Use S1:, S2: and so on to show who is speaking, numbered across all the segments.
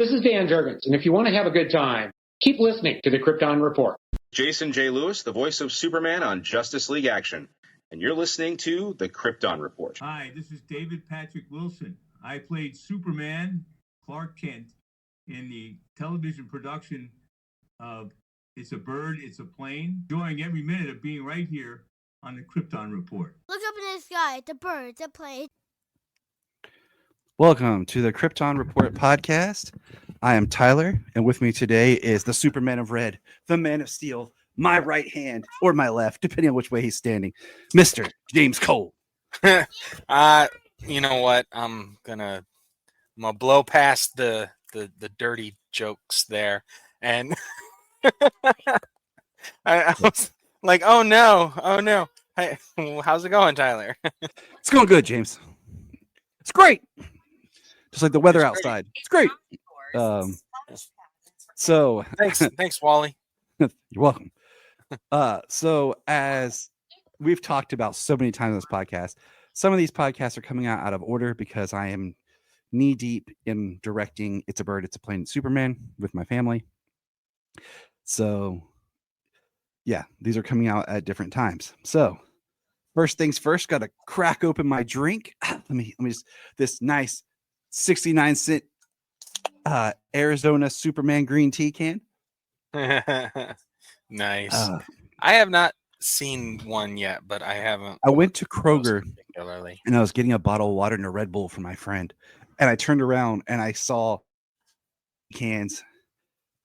S1: This is Dan Jurgens, and if you want to have a good time, keep listening to the Krypton Report.
S2: Jason J. Lewis, the voice of Superman on Justice League Action, and you're listening to the Krypton Report.
S3: Hi, this is David Patrick Wilson. I played Superman, Clark Kent, in the television production of It's a Bird, It's a Plane, enjoying every minute of being right here on the Krypton Report.
S4: Look up in the sky, it's a bird, it's a plane.
S5: Welcome to the Krypton Report podcast. I am Tyler, and with me today is the Superman of Red, the Man of Steel, my right hand or my left, depending on which way he's standing, Mr. James Cole.
S6: You know what? I'm gonna blow past the dirty jokes there, and I was like, oh no. Hey, how's it going, Tyler?
S5: It's going good, James. It's great. Just like the weather outside. It's great. So
S6: Thanks, Wally.
S5: You're welcome. So as we've talked about so many times on this podcast, some of these podcasts are coming out of order because I am knee deep in directing It's a Bird, It's a Plane, Superman with my family. So yeah, these are coming out at different times. So first things first, got to crack open my drink. Let me just, this nice 69-cent Arizona Superman green tea can.
S6: Nice. I have not seen one yet, but I haven't.
S5: I went to Kroger
S6: particularly,
S5: and I was getting a bottle of water and a Red Bull for my friend. And I turned around and I saw cans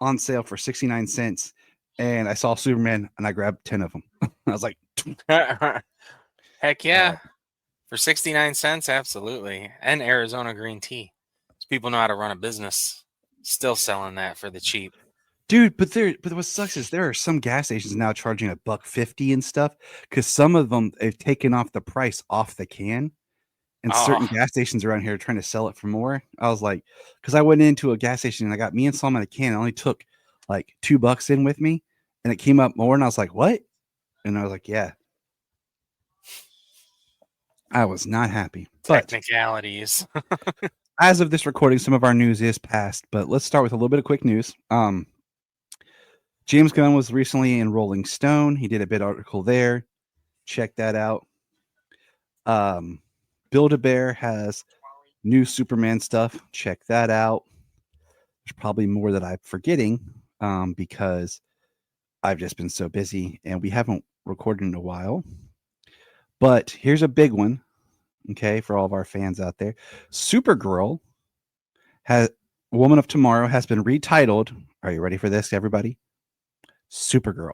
S5: on sale for 69 cents. And I saw Superman and I grabbed 10 of them. I was like,
S6: heck yeah. For 69 cents, absolutely. And Arizona green tea. People know how to run a business. Still selling that for the cheap.
S5: dude, but what sucks is there are some gas stations now charging $1.50 and stuff because some of them have taken off the price off the can. And certain gas stations around here are trying to sell it for more. I was like, because I went into a gas station and I got me and Solomon a can. I only took like $2 in with me and it came up more. And I was like, what? And I was like, yeah. I was not happy. But
S6: technicalities.
S5: as of this recording, some of our news is past, but let's start with a little bit of quick news. James Gunn was recently in Rolling Stone. He did a bit article there. Check that out. Build-A-Bear has new Superman stuff. Check that out. There's probably more that I'm forgetting because I've just been so busy and we haven't recorded in a while. But here's a big one, okay, for all of our fans out there. Supergirl, Woman of Tomorrow, has been retitled. Are you ready for this, everybody? Supergirl.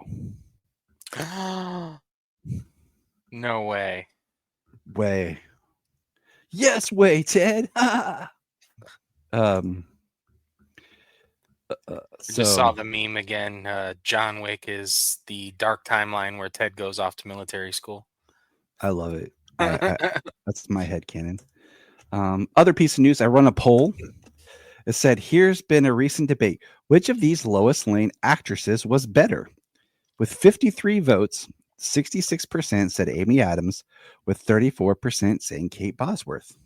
S6: No way.
S5: Way. Yes, way, Ted.
S6: Just saw the meme again. John Wick is the dark timeline where Ted goes off to military school.
S5: I love it. That's my headcanon. Other piece of news, I run a poll. It said, here's been a recent debate. Which of these Lois Lane actresses was better? With 53 votes, 66% said Amy Adams, with 34% saying Kate Bosworth.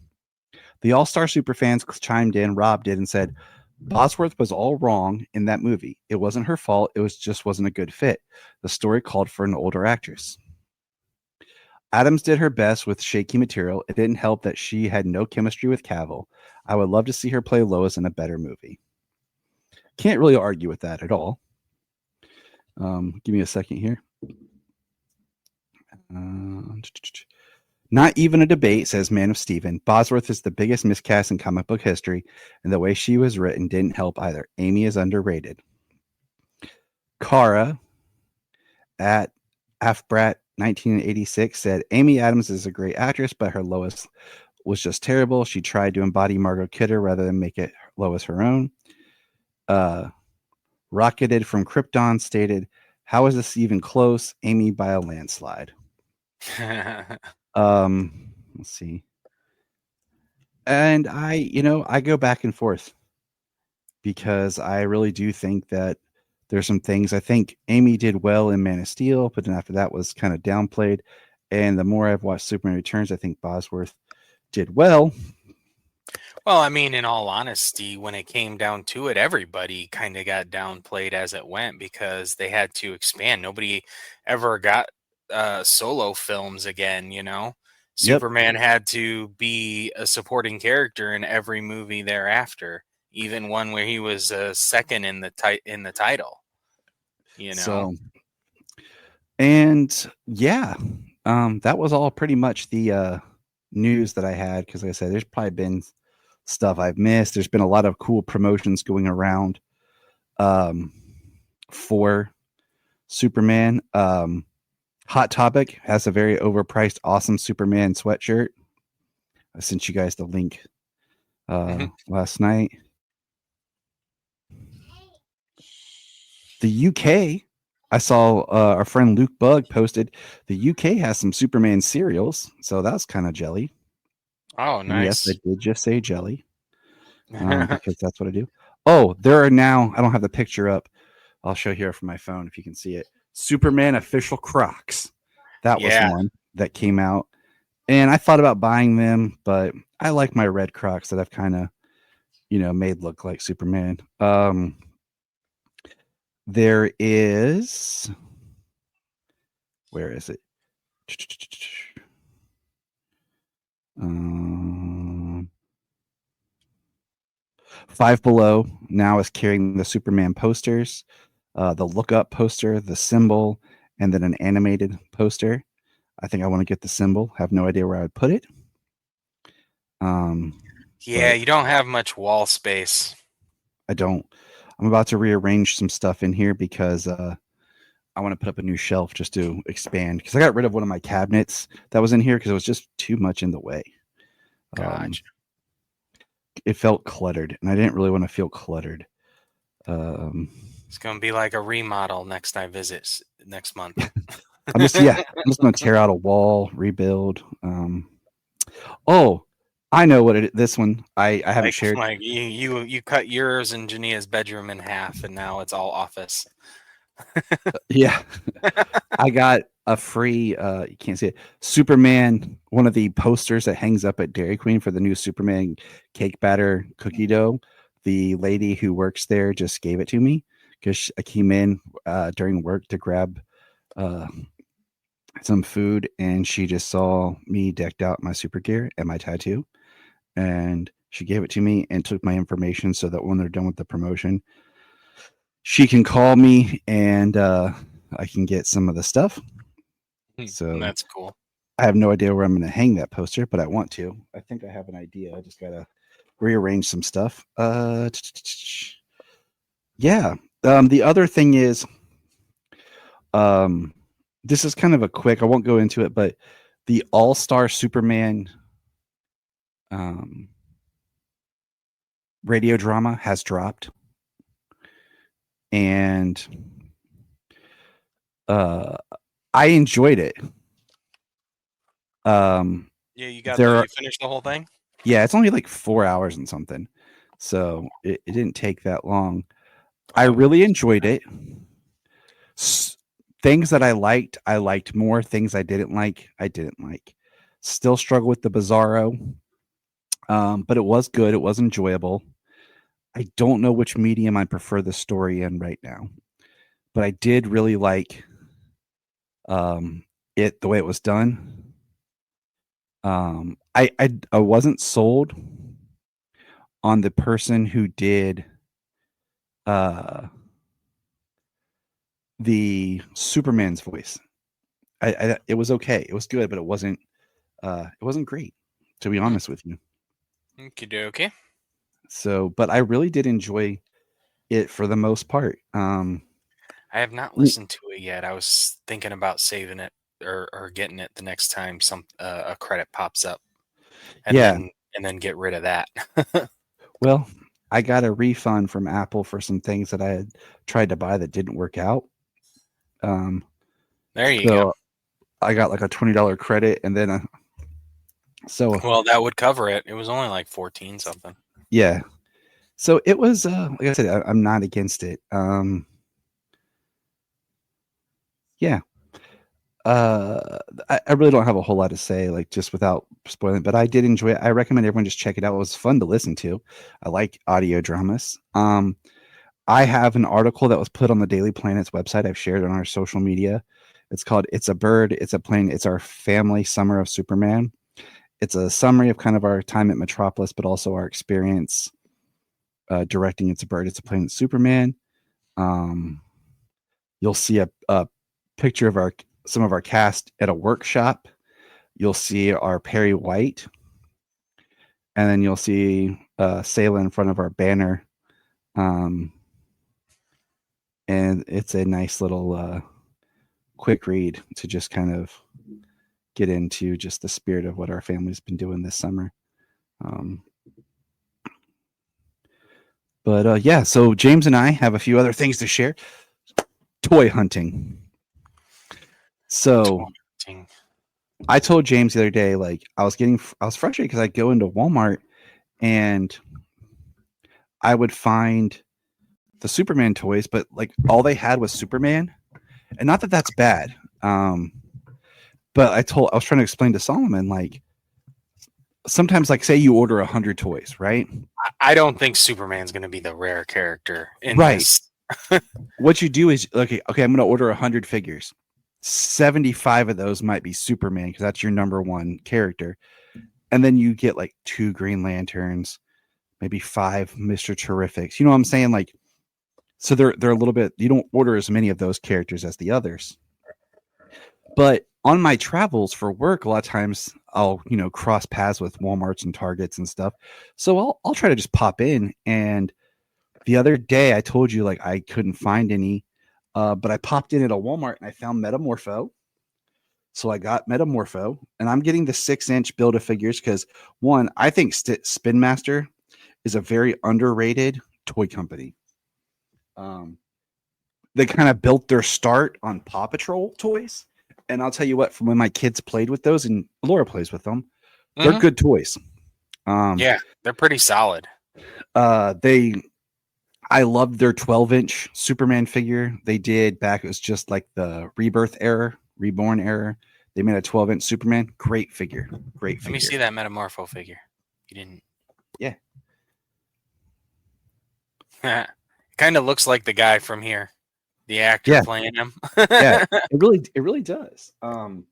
S5: The All-Star Superfans chimed in, Rob did, and said, Bosworth was all wrong in that movie. It wasn't her fault. It just wasn't a good fit. The story called for an older actress. Adams did her best with shaky material. It didn't help that she had no chemistry with Cavill. I would love to see her play Lois in a better movie. Can't really argue with that at all. Give me a second here. Not even a debate, says Man of Steven. Bosworth is the biggest miscast in comic book history, and the way she was written didn't help either. Amy is underrated. Kara at Afbrat 1986 said Amy Adams is a great actress, but her Lois was just terrible. She tried to embody Margot Kidder rather than make it Lois her own. Rocketed from Krypton stated, how is this even close? Amy by a landslide. Let's see. And I go back and forth because I really do think that there's some things. I think Amy did well in Man of Steel, but then after that was kind of downplayed. And the more I've watched Superman Returns, I think Bosworth did well.
S6: Well, I mean, in all honesty, when it came down to it, everybody kind of got downplayed as it went because they had to expand. Nobody ever got solo films again, you know?
S5: Yep.
S6: Superman had to be a supporting character in every movie thereafter, even one where he was second in the title, you know?
S5: So, and yeah, that was all pretty much the news that I had. Because like I said, there's probably been stuff I've missed. There's been a lot of cool promotions going around um, for Superman. Hot Topic has a very overpriced, awesome Superman sweatshirt. I sent you guys the link last night. The UK, I saw our friend Luke Bug posted the UK has some Superman cereals, so that's kind of jelly.
S6: Oh,
S5: And yes,
S6: nice.
S5: I did just say jelly because that's what I do. Oh, there are now, I don't have the picture up. I'll show here from my phone if you can see it. Superman official Crocs. That was
S6: Yeah.
S5: one that came out. And I thought about buying them, but I like my red Crocs that I've kind of, made look like Superman. There is, where is it? Five Below now is carrying the Superman posters, the Look Up poster, the symbol, and then an animated poster. I think I want to get the symbol. Have no idea where I would put it.
S6: Yeah, you don't have much wall space.
S5: I don't. I'm about to rearrange some stuff in here because I want to put up a new shelf just to expand. Because I got rid of one of my cabinets that was in here because it was just too much in the way.
S6: Gotcha.
S5: It felt cluttered, and I didn't really want to feel cluttered.
S6: It's gonna be like a remodel next time I visit next month.
S5: I'm just gonna tear out a wall, rebuild. Oh, I know what it is. This one I haven't shared.
S6: Like you cut yours and Jania's bedroom in half, and now it's all office.
S5: Yeah, I got a free. You can't see it. Superman, one of the posters that hangs up at Dairy Queen for the new Superman cake batter cookie dough. The lady who works there just gave it to me because I came in during work to grab some food, and she just saw me decked out in my super gear and my tattoo, and she gave it to me and took my information so that when they're done with the promotion, she can call me and I can get some of the stuff. So
S6: That's cool.
S5: I have no idea where I'm going to hang that poster, but I want to. I think I have an idea. I just got to rearrange some stuff. Yeah. The other thing is, this is kind of a quick, I won't go into it, but the All-Star Superman radio drama has dropped. And I enjoyed it.
S6: Yeah, you finished the whole thing?
S5: Yeah, it's only like 4 hours and something. So it didn't take that long. I really enjoyed it. Things that I liked more. Things I didn't like. Still struggle with the Bizarro. But it was good. It was enjoyable. I don't know which medium I prefer the story in right now. But I did really like it the way it was done. I wasn't sold on the person who did the Superman's voice. It was okay. It was good, but it wasn't great, to be honest with you.
S6: Okay.
S5: So, but I really did enjoy it for the most part.
S6: I have not listened to it yet. I was thinking about saving it or getting it the next time a credit pops up, and then get rid of that.
S5: Well, I got a refund from Apple for some things that I had tried to buy that didn't work out.
S6: There you go.
S5: I got like a $20 credit, and then
S6: well, that would cover it. It was only like 14 something.
S5: Yeah. So it was like I said, I'm not against it. Yeah. I really don't have a whole lot to say, like just without spoiling, but I did enjoy it. I recommend everyone just check it out. It was fun to listen to. I like audio dramas. I have an article that was put on the Daily Planet's website. I've shared it on our social media. It's called It's a Bird, It's a Plane, It's Our Family Summer of Superman. It's a summary of kind of our time at Metropolis, but also our experience directing It's a Bird, It's a Plane, It's Superman. You'll see a picture of some of our cast at a workshop. You'll see our Perry White, and then you'll see Sayla in front of our banner. And it's a nice little quick read to just kind of get into just the spirit of what our family's been doing this summer. But yeah, so James and I have a few other things to share. Toy hunting. So I told James the other day, like I was frustrated because I'd go into Walmart and I would find the Superman toys, but like all they had was Superman. And not that that's bad. But I was trying to explain to Solomon, like sometimes, like say you order 100 toys, right?
S6: I don't think Superman's going to be the rare character in
S5: right.
S6: this.
S5: What you do is, okay, I'm going to order 100 figures. 75 of those might be Superman because that's your number one character. And then you get like 2 Green Lanterns, maybe 5 Mr. Terrifics. You know what I'm saying? Like, so they're a little bit, you don't order as many of those characters as the others. But on my travels for work, a lot of times I'll, cross paths with Walmarts and Targets and stuff. So I'll try to just pop in. And the other day I told you like I couldn't find any, but I popped in at a Walmart and I found Metamorpho. So I got Metamorpho, and I'm getting the 6-inch Build-A-Figures because one, I think Spin Master is a very underrated toy company. They kind of built their start on Paw Patrol toys. And I'll tell you what, from when my kids played with those, and Laura plays with them, they're good toys.
S6: Yeah, they're pretty solid.
S5: I loved their 12-inch Superman figure they did back. It was just like the Reborn era. They made a 12-inch Superman. Great figure. Let
S6: me see that Metamorpho figure. You didn't?
S5: Yeah.
S6: It kind of looks like the guy from here. The actor playing him.
S5: Yeah, it really does. I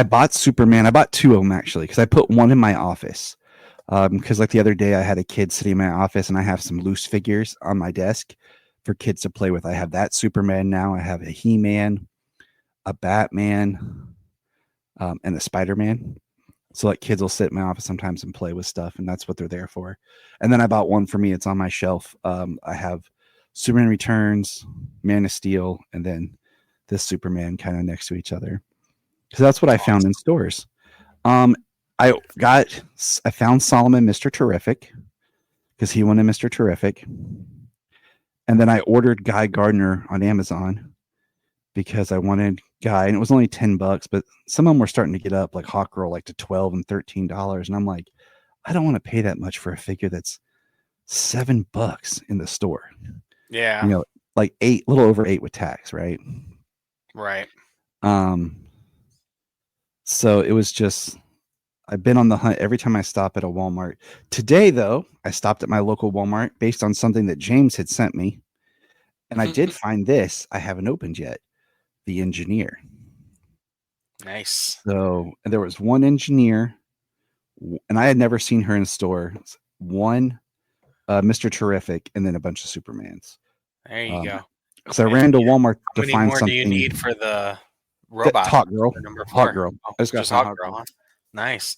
S5: bought Superman. I bought 2 of them actually because I put one in my office. Because like the other day I had a kid sitting in my office and I have some loose figures on my desk for kids to play with. I have that Superman now. I have a He-Man, a Batman, and a Spider-Man. So like kids will sit in my office sometimes and play with stuff, and that's what they're there for. And then I bought one for me. It's on my shelf. I have Superman Returns, Man of Steel, and then this Superman kind of next to each other. So that's what I found in stores. I found Solomon Mr. Terrific because he wanted Mr. Terrific. And then I ordered Guy Gardner on Amazon because I wanted Guy, and it was only $10, but some of them were starting to get up like Hawkgirl, like to $12 and $13. And I'm like, I don't want to pay that much for a figure that's $7 in the store.
S6: Yeah.
S5: Like a little over 8 with tax. Right.
S6: Right.
S5: So it was just, I've been on the hunt every time I stop at a Walmart. Today, though, I stopped at my local Walmart based on something that James had sent me. And I did find this. I haven't opened yet. The Engineer.
S6: Nice.
S5: So there was one Engineer, and I had never seen her in a store. One Mr. Terrific, and then a bunch of Supermans.
S6: There you go.
S5: Because I ran to Walmart to find something. How many more do
S6: you need for the robot?
S5: Hot Girl.
S6: Hot Girl.
S5: I just got
S6: Hot Girl. Huh? Nice.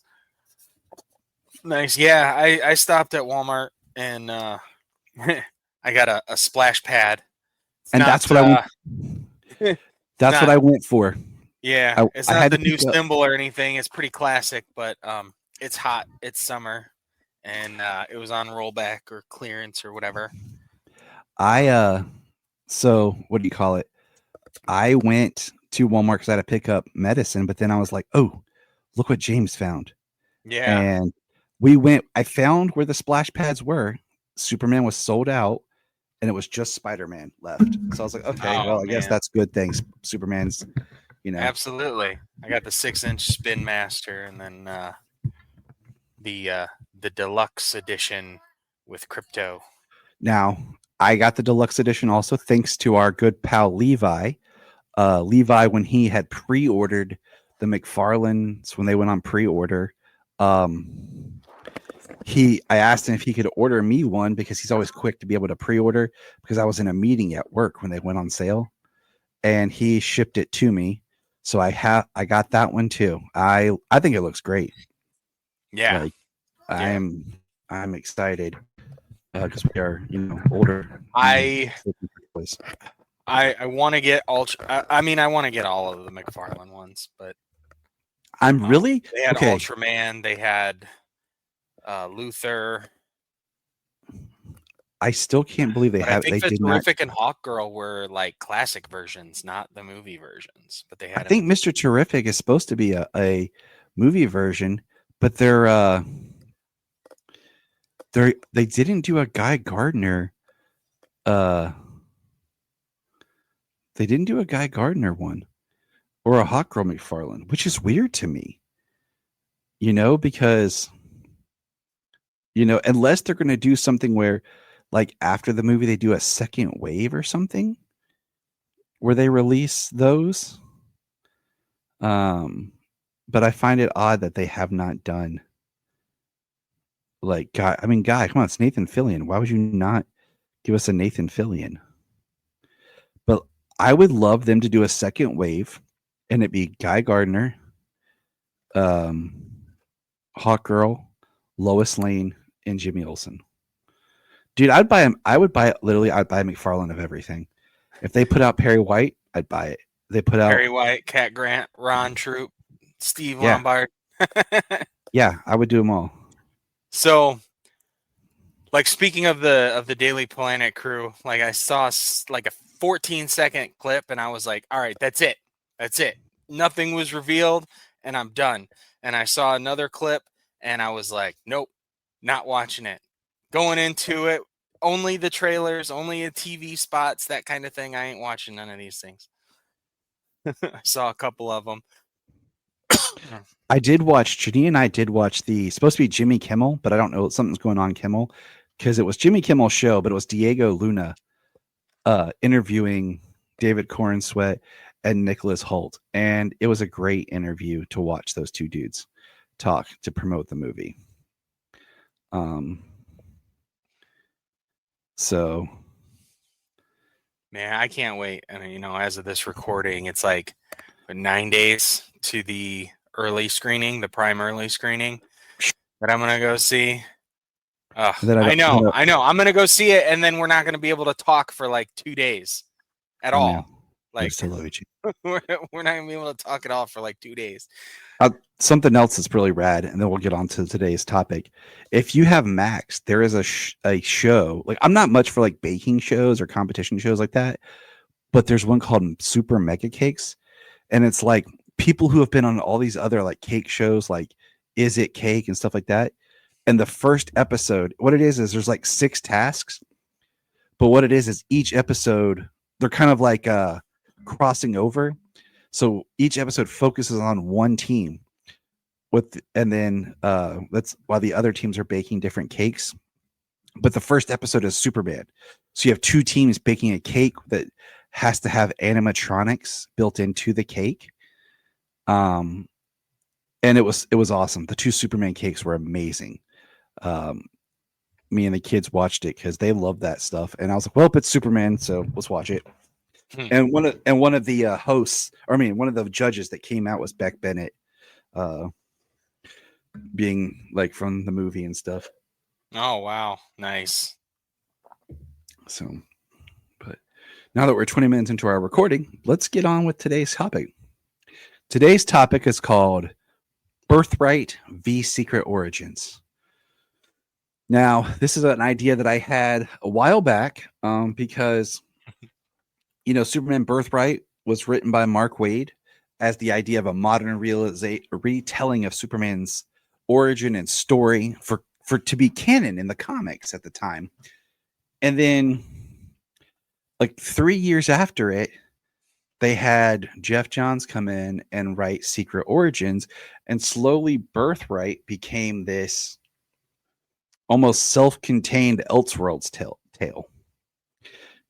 S6: Yeah, I stopped at Walmart and I got a splash pad.
S5: And that's what I went. That's what I went for.
S6: Yeah, it's not the new symbol or anything. It's pretty classic, but it's hot. It's summer, and it was on rollback or clearance or whatever.
S5: So what do you call it? I went to Walmart because I had to pick up medicine, but then I was like, oh, look what James found.
S6: Yeah.
S5: And I found where the splash pads were. Superman was sold out. and it was just Spider-Man left. So I was like, okay,
S6: Oh,
S5: well, I guess
S6: man.
S5: that's good. Thanks, Superman's.
S6: Absolutely. I got the 6-inch Spin Master, and then the deluxe edition with crypto.
S5: Now I got the deluxe edition also thanks to our good pal Levi. Levi, when he had pre-ordered the McFarlanes, when they went on pre-order, I asked him if he could order me one because he's always quick to be able to pre-order, because I was in a meeting at work when they went on sale, and he shipped it to me. So I got that one too. I think it looks great.
S6: Yeah.
S5: Like I'm excited because we are older.
S6: I want to get Ultra. I mean, I want to get all of the McFarlane ones, but
S5: I'm really
S6: they had
S5: okay.
S6: Ultraman. They had Luther.
S5: I still can't believe they
S6: But
S5: have.
S6: I think
S5: They
S6: the
S5: did not.
S6: Terrific and Hawkgirl were like classic versions, not the movie versions. But they had.
S5: I think Mr. Terrific is supposed to be a movie version, but they didn't do a Guy Gardner. They didn't do a Guy Gardner one or a Hawkgirl McFarlane, which is weird to me. Because unless they're going to do something where, like, after the movie they do a second wave or something where they release those. But I find it odd that they have not done, like, Guy, come on, it's Nathan Fillion. Why would you not give us a Nathan Fillion? But I would love them to do a second wave and it be Guy Gardner, Hawkgirl, Lois Lane, and Jimmy Olsen. Dude, I'd buy him. I'd buy McFarlane of everything. If they put out Perry White, I'd buy it. They put out
S6: Perry White, Cat Grant, Ron Troop, Steve Lombard.
S5: Yeah, I would do them all.
S6: So, like, speaking of the Daily Planet crew, like, I saw like a 14-second clip, and I was like, all right, that's it. Nothing was revealed, and I'm done. And I saw another clip, and I was like, nope, not watching it. Going into it, only the trailers, only the TV spots, that kind of thing. I ain't watching none of these things. I saw a couple of them.
S5: Janine and I did watch supposed to be Jimmy Kimmel, but I don't know, something's going on Kimmel, because it was Jimmy Kimmel's show, but it was Diego Luna interviewing David Corenswet and Nicholas Hoult. And it was a great interview to watch those two dudes talk to promote the movie. So,
S6: man, I can't wait. And as of this recording, it's like 9 days to the early screening, the prime early screening that I'm gonna go see. I know. I'm gonna go see it, and then we're not gonna be able to talk for like 2 days at all. Like, we're not gonna be able to talk at all for like 2 days.
S5: Something else that's really rad, and then we'll get on to today's topic. If you have Max, there is a show. Like, I'm not much for like baking shows or competition shows like that, but there's one called Super Mega Cakes, and it's like people who have been on all these other like cake shows, like Is It Cake and stuff like that. And the first episode, what it is there's like 6 tasks, but what it is each episode they're kind of like crossing over. So each episode focuses on one team and then that's while the other teams are baking different cakes. But the first episode is Superman. So you have 2 teams baking a cake that has to have animatronics built into the cake. And it was awesome. The 2 Superman cakes were amazing. Me and the kids watched it because they love that stuff. And I was like, well, it's Superman, so let's watch it. And one of the hosts, one of the judges that came out was Beck Bennett, being like from the movie and stuff.
S6: Oh, wow. Nice.
S5: So, but now that we're 20 minutes into our recording, let's get on with today's topic. Today's topic is called Birthright v Secret Origins. Now, this is an idea that I had a while back because Superman Birthright was written by Mark Waid as the idea of a modern retelling of Superman's origin and story for to be canon in the comics at the time. And then like 3 years after it, they had Jeff Johns come in and write Secret Origins, and slowly Birthright became this almost self-contained Elseworlds tale.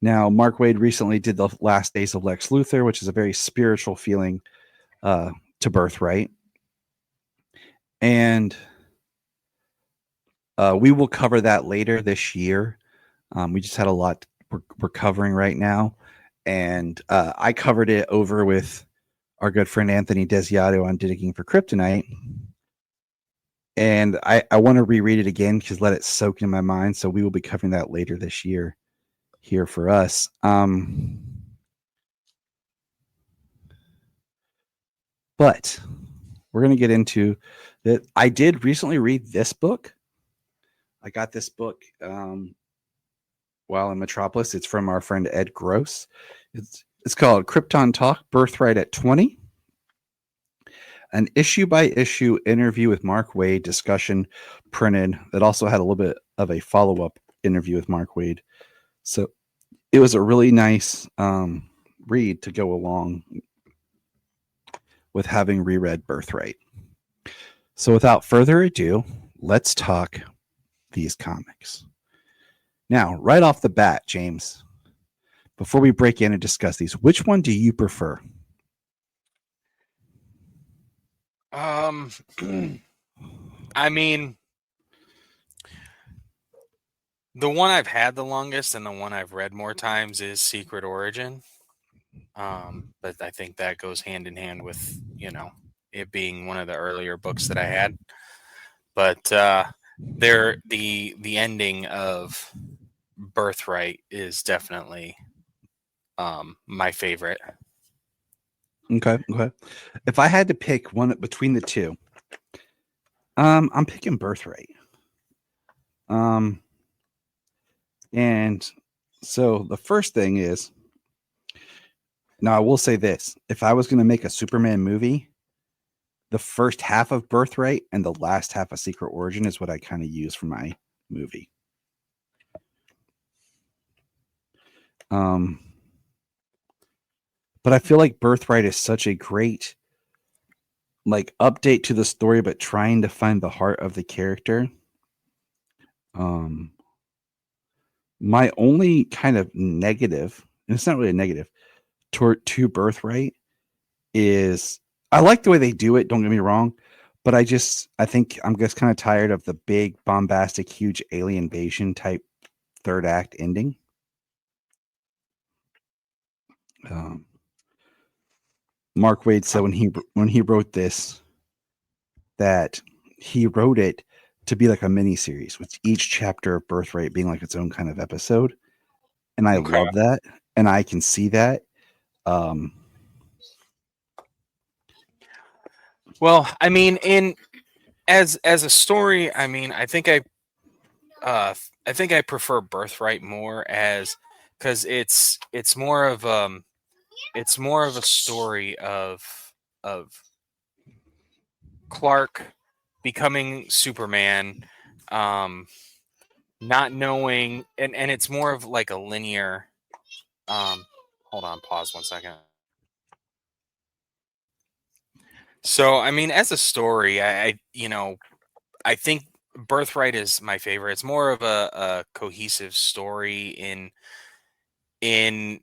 S5: Now, Mark Waid recently did The Last Days of Lex Luthor, which is a very spiritual feeling to Birthright. And we will cover that later this year. We just had a lot we're covering right now. And I covered it over with our good friend Anthony Desiato on Digging for Kryptonite. And I want to reread it again because let it soak in my mind. So we will be covering that later this year here for us. But we're going to get into that. I did recently read this book. I got this book while in Metropolis. It's from our friend Ed Gross. It's called Krypton Talk, Birthright at 20. An issue-by-issue interview with Mark Waid discussion printed that also had a little bit of a follow-up interview with Mark Waid. So it was a really nice read to go along with having reread Birthright. So without further ado, let's talk these comics. Now, right off the bat, James, before we break in and discuss these, which one do you prefer?
S6: I mean, the one I've had the longest and the one I've read more times is Secret Origin. But I think that goes hand in hand with, it being one of the earlier books that I had. But the ending of Birthright is definitely my favorite.
S5: Okay. If I had to pick one between the two, I'm picking Birthright. And so the first thing is, now I will say this: if I was going to make a Superman movie, the first half of Birthright and the last half of Secret Origin is what I kind of use for my movie. But I feel like Birthright is such a great update to the story, but trying to find the heart of the character. My only kind of negative, and it's not really a negative, to Birthright is I like the way they do it, don't get me wrong, but I think I'm just kind of tired of the big, bombastic, huge alien invasion type third act ending. Mark Waid said when he wrote this that he wrote it to be like a mini series, with each chapter of Birthright being like its own kind of episode, and I love that, and I can see that.
S6: Well, I mean, as a story, I mean, I think I prefer Birthright more because it's more of a story of Clark becoming Superman, not knowing, and it's more of like a linear. Hold on, pause 1 second. So, I mean, as a story, I think Birthright is my favorite. It's more of a cohesive story in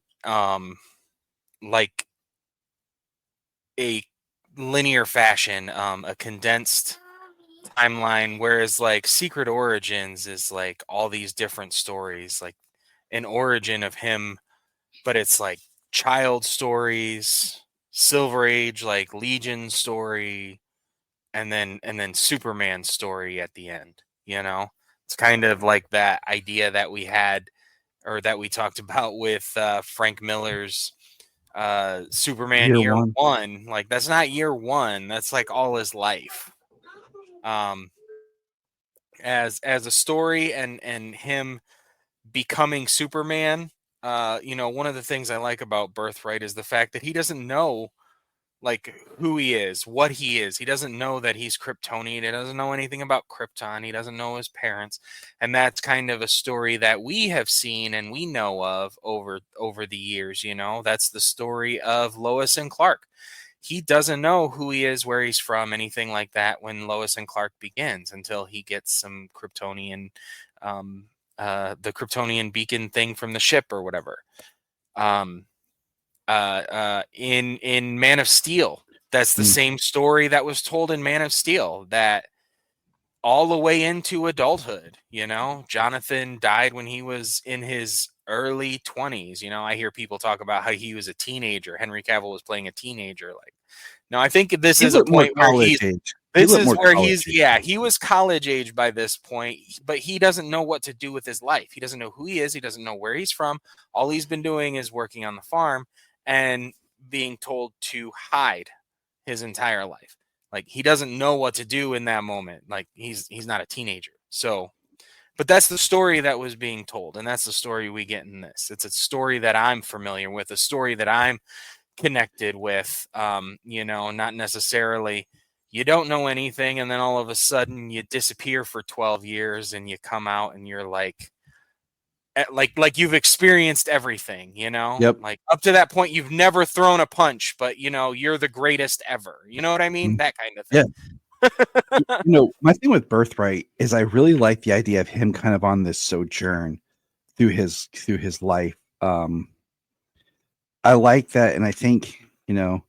S6: like a linear fashion, a condensed timeline, whereas like Secret Origins is like all these different stories, like an origin of him, but it's like child stories, Silver Age, like Legion story, and then Superman story at the end. It's kind of like that idea that we had, or that we talked about with Frank Miller's Superman year one. Like, that's not year one, that's like all his life. As a story and him becoming Superman, one of the things I like about Birthright is the fact that he doesn't know like who he is, what he is. He doesn't know that he's Kryptonian. He doesn't know anything about Krypton. He doesn't know his parents. And that's kind of a story that we have seen and we know of over the years, you know. That's the story of Lois and Clark. He doesn't know who he is, where he's from, anything like that when Lois and Clark begins until he gets some Kryptonian the Kryptonian beacon thing from the ship or whatever. In Man of Steel, that's the same story that was told in Man of Steel, that all the way into adulthood, you know, Jonathan died when he was in his early 20s. You know, I hear people talk about how he was a teenager. Henry Cavill was playing a teenager. Like, no, I think this is a point where he's he was college age by this point, but he doesn't know what to do with his life. He doesn't know who he is. He doesn't know where he's from. All he's been doing is working on the farm and being told to hide his entire life. Like, he doesn't know what to do in that moment. Like, he's not a teenager. So, but that's the story that was being told, and that's the story we get in this. It's a story that I'm familiar with, a story that I'm connected with. You know, not necessarily you don't know anything, and then all of a sudden you disappear for 12 years, and you come out, and you're like you've experienced everything, you know.
S5: Yep.
S6: Like, up to that point you've never thrown a punch, but you know you're the greatest ever, you know what I mean? That kind of thing.
S5: You know, my thing with Birthright is I really like the idea of him kind of on this sojourn through his life. I like that, and I think, you know,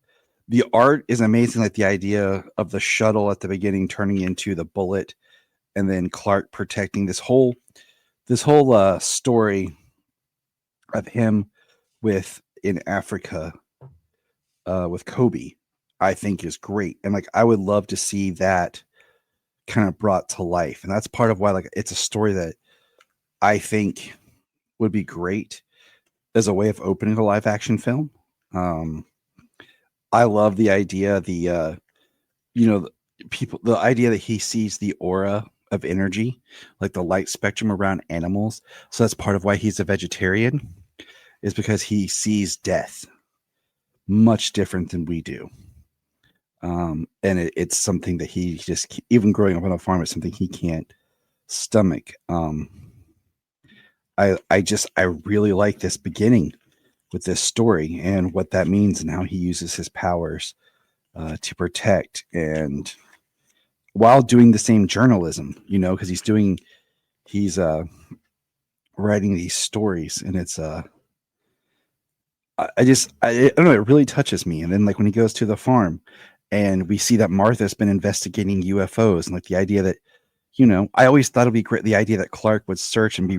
S5: the art is amazing. Like the idea of the shuttle at the beginning turning into the bullet, and then Clark protecting this whole story of him in Africa with Kobe, I think is great. And like, I would love to see that kind of brought to life. And that's part of why, like, it's a story that I think would be great as a way of opening a live action film. I love the idea, the idea that he sees the aura of energy, like the light spectrum around animals. So that's part of why he's a vegetarian, is because he sees death much different than we do. And it's something that he just, even growing up on a farm, is something he can't stomach. I really like this beginning with this story and what that means and how he uses his powers to protect, and while doing the same journalism, you know, because he's writing these stories, and it's I don't know, it really touches me. And then, like, when he goes to the farm and we see that Martha's been investigating UFOs, and like the idea that, you know, I always thought it'd be great, the idea that Clark would search and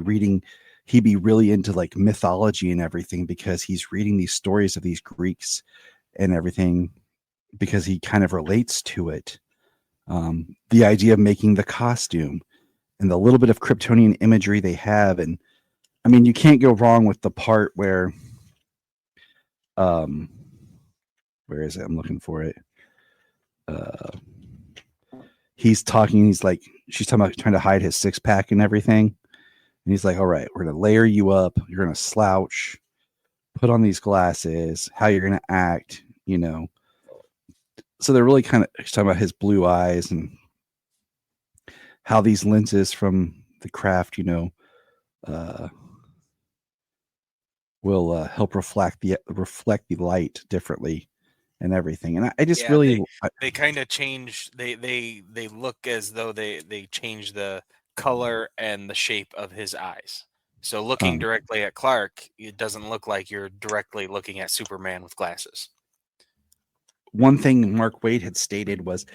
S5: he'd be really into like mythology and everything, because he's reading these stories of these Greeks and everything, because he kind of relates to it. The idea of making the costume and the little bit of Kryptonian imagery they have. And I mean, you can't go wrong with the part where is it? I'm looking for it. He's talking, she's talking about trying to hide his six pack and everything. And he's like, all right, we're going to layer you up. You're going to slouch, put on these glasses, how you're going to act, you know. So they're really kind of talking about his blue eyes and how these lenses from the craft, you know, will help reflect the light differently and everything. And I just
S6: they kind of change. They look as though they change the color and the shape of his eyes. So looking directly at Clark, it doesn't look like you're directly looking at Superman with glasses.
S5: One thing Mark Waid had stated was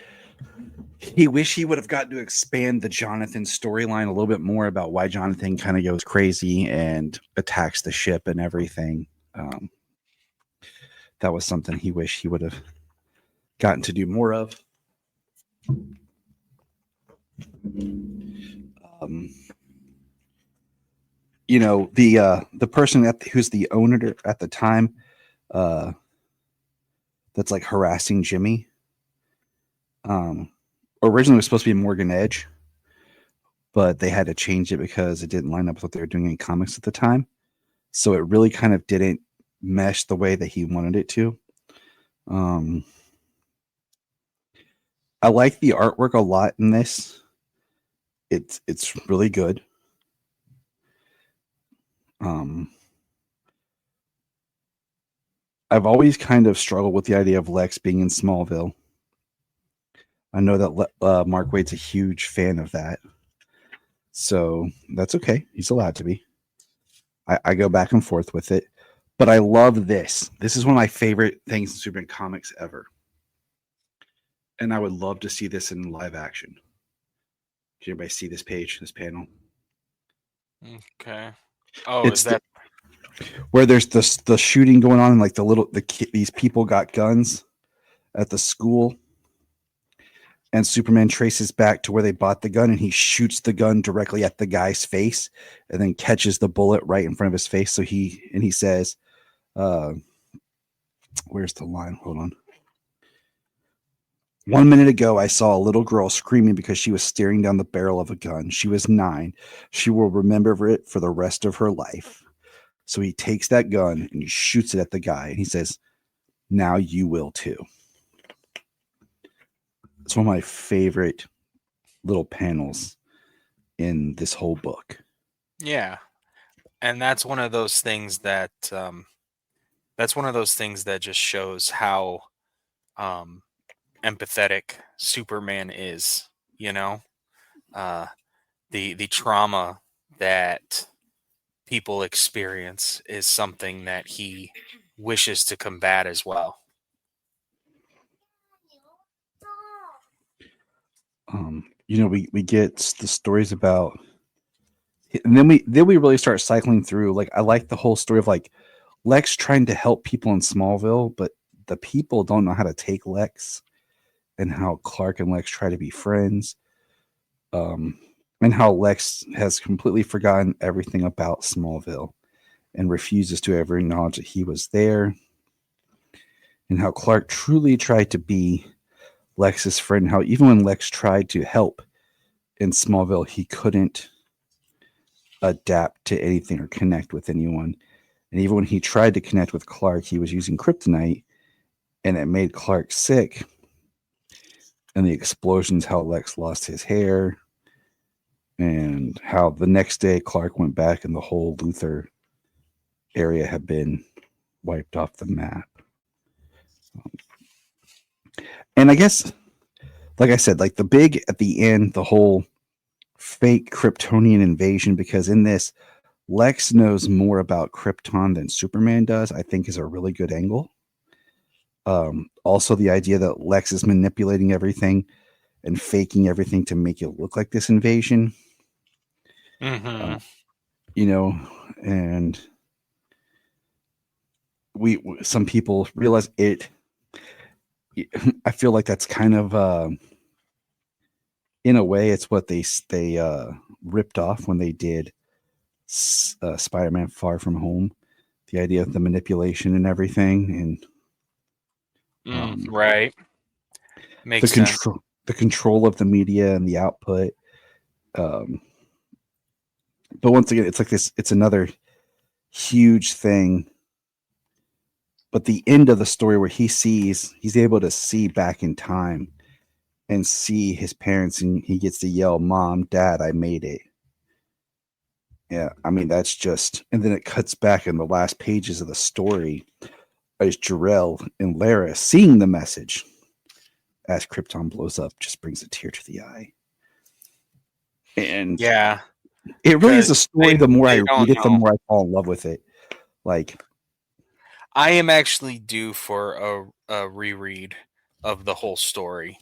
S5: he wished he would have gotten to expand the Jonathan storyline a little bit more, about why Jonathan kind of goes crazy and attacks the ship and everything. That was something he wished he would have gotten to do more of. You know, the person who's the owner at the time, that's like harassing Jimmy. Originally it was supposed to be Morgan Edge, but they had to change it because it didn't line up with what they were doing in comics at the time. So it really kind of didn't mesh the way that he wanted it to. I like the artwork a lot in this. It's really good. I've always kind of struggled with the idea of Lex being in Smallville. I know that Mark Waid's a huge fan of that. So that's okay. He's allowed to be. I go back and forth with it. But I love this. This is one of my favorite things in Superman comics ever. And I would love to see this in live action. Can everybody see this page, this panel?
S6: Okay. Oh,
S5: It's
S6: is that
S5: where there's the shooting going on, and like these people got guns at the school, and Superman traces back to where they bought the gun, and he shoots the gun directly at the guy's face, and then catches the bullet right in front of his face. So he says, "Where's the line? Hold on." 1 minute ago, I saw a little girl screaming because she was staring down the barrel of a gun. She was 9. She will remember it for the rest of her life. So he takes that gun and he shoots it at the guy, and he says, "Now you will too." It's one of my favorite little panels in this whole book.
S6: Yeah, and that's one of those things that just shows how empathetic Superman is. You know, the trauma that people experience is something that he wishes to combat as well.
S5: We get the stories about, and then we really start cycling through. Like, I like the whole story of like Lex trying to help people in Smallville, but the people don't know how to take Lex, and how Clark and Lex try to be friends. And how Lex has completely forgotten everything about Smallville and refuses to ever acknowledge that he was there. And how Clark truly tried to be Lex's friend. How even when Lex tried to help in Smallville, he couldn't adapt to anything or connect with anyone. And even when he tried to connect with Clark, he was using kryptonite, and it made Clark sick. And the explosions, how Lex lost his hair, and how the next day Clark went back and the whole Luthor area had been wiped off the map. And I guess, like I said, like the big at the end, the whole fake Kryptonian invasion, because in this, Lex knows more about Krypton than Superman does, I think is a really good angle. Also, the idea that Lex is manipulating everything and faking everything to make it look like this invasion.
S6: Mm-hmm.
S5: And some people realize it. I feel like that's kind of, in a way, it's what they ripped off when they did Spider-Man Far From Home. The idea of the manipulation and everything, and
S6: right, makes sense.
S5: The control of the media and the output. But once again, it's like this. It's another huge thing. But the end of the story where he's able to see back in time and see his parents, and he gets to yell, "Mom, Dad, I made it." Yeah, I mean, that's just, and then it cuts back in the last pages of the story as Jor-El and Lara seeing the message as Krypton blows up, just brings a tear to the eye. And
S6: yeah,
S5: it really is a story. The more I read it, the
S6: know.
S5: more I fall in love with it. Like,
S6: I am actually due for a reread of the whole story.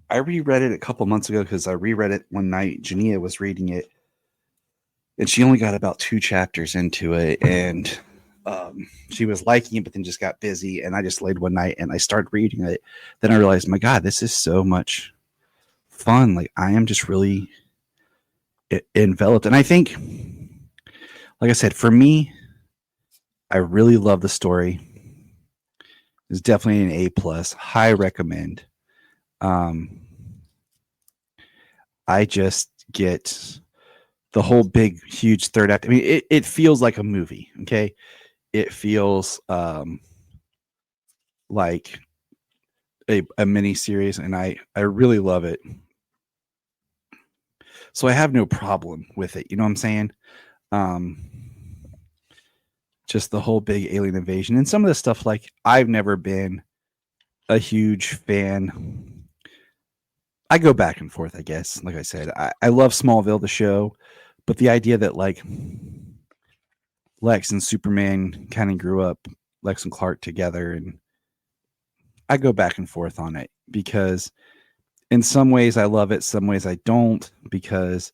S5: I reread it a couple months ago because I reread it one night. Jania was reading it, and she only got about 2 chapters into it, and she was liking it, but then just got busy. And I just laid one night and I started reading it. Then I realized, my God, this is so much fun. Like, I am just really enveloped. And I think, like I said, for me, I really love the story. It's definitely an A+. High recommend. I just get the whole big, huge third act. I mean, it feels like a movie. Okay, it feels like a mini series, and I really love it. So I have no problem with it. You know what I'm saying? Just the whole big alien invasion and some of the stuff. Like, I've never been a huge fan. I go back and forth, I guess. Like I said, I love Smallville, the show, but the idea that like Lex and Superman kind of grew up, Lex and Clark together, and I go back and forth on it because in some ways I love it, some ways I don't, because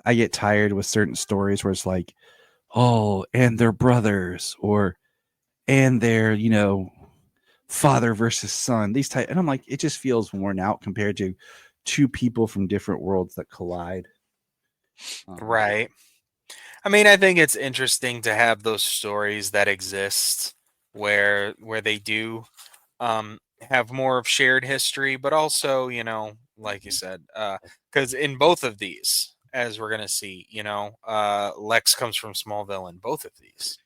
S5: I get tired with certain stories where it's like, oh, and they're brothers, or and they're, father versus son, these type, and I'm like, it just feels worn out compared to two people from different worlds that collide.
S6: Right. I mean, I think it's interesting to have those stories that exist where they do have more of shared history, but also, like you said, because in both of these, as we're gonna see, Lex comes from Smallville in both of these,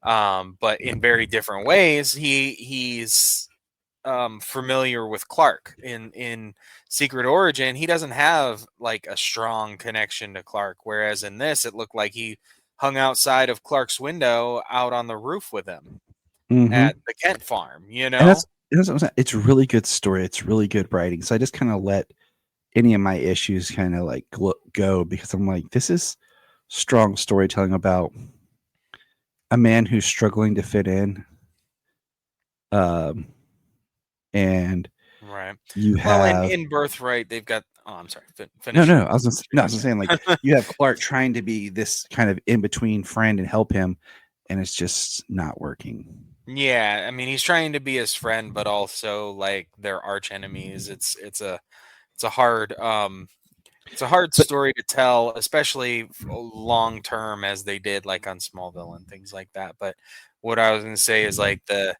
S6: but in very different ways. He's familiar with Clark in Secret Origin. He doesn't have like a strong connection to Clark, whereas in this, it looked like he hung outside of Clark's window out on the roof with him at the Kent farm.
S5: And that's what I'm saying. It's a really good story. It's really good writing. So I just kind of let any of my issues kind of like go, because I'm like, this is strong storytelling about a man who's struggling to fit in. And
S6: right,
S5: you have
S6: in Birthright, they've got. Oh, I'm sorry. Finish.
S5: No. I was just saying, like, you have Clark trying to be this kind of in between friend and help him, and it's just not working.
S6: Yeah, I mean, he's trying to be his friend, but also like they're arch enemies. It's a hard story to tell, especially long term, as they did like on Smallville and things like that. But what I was going to say is like the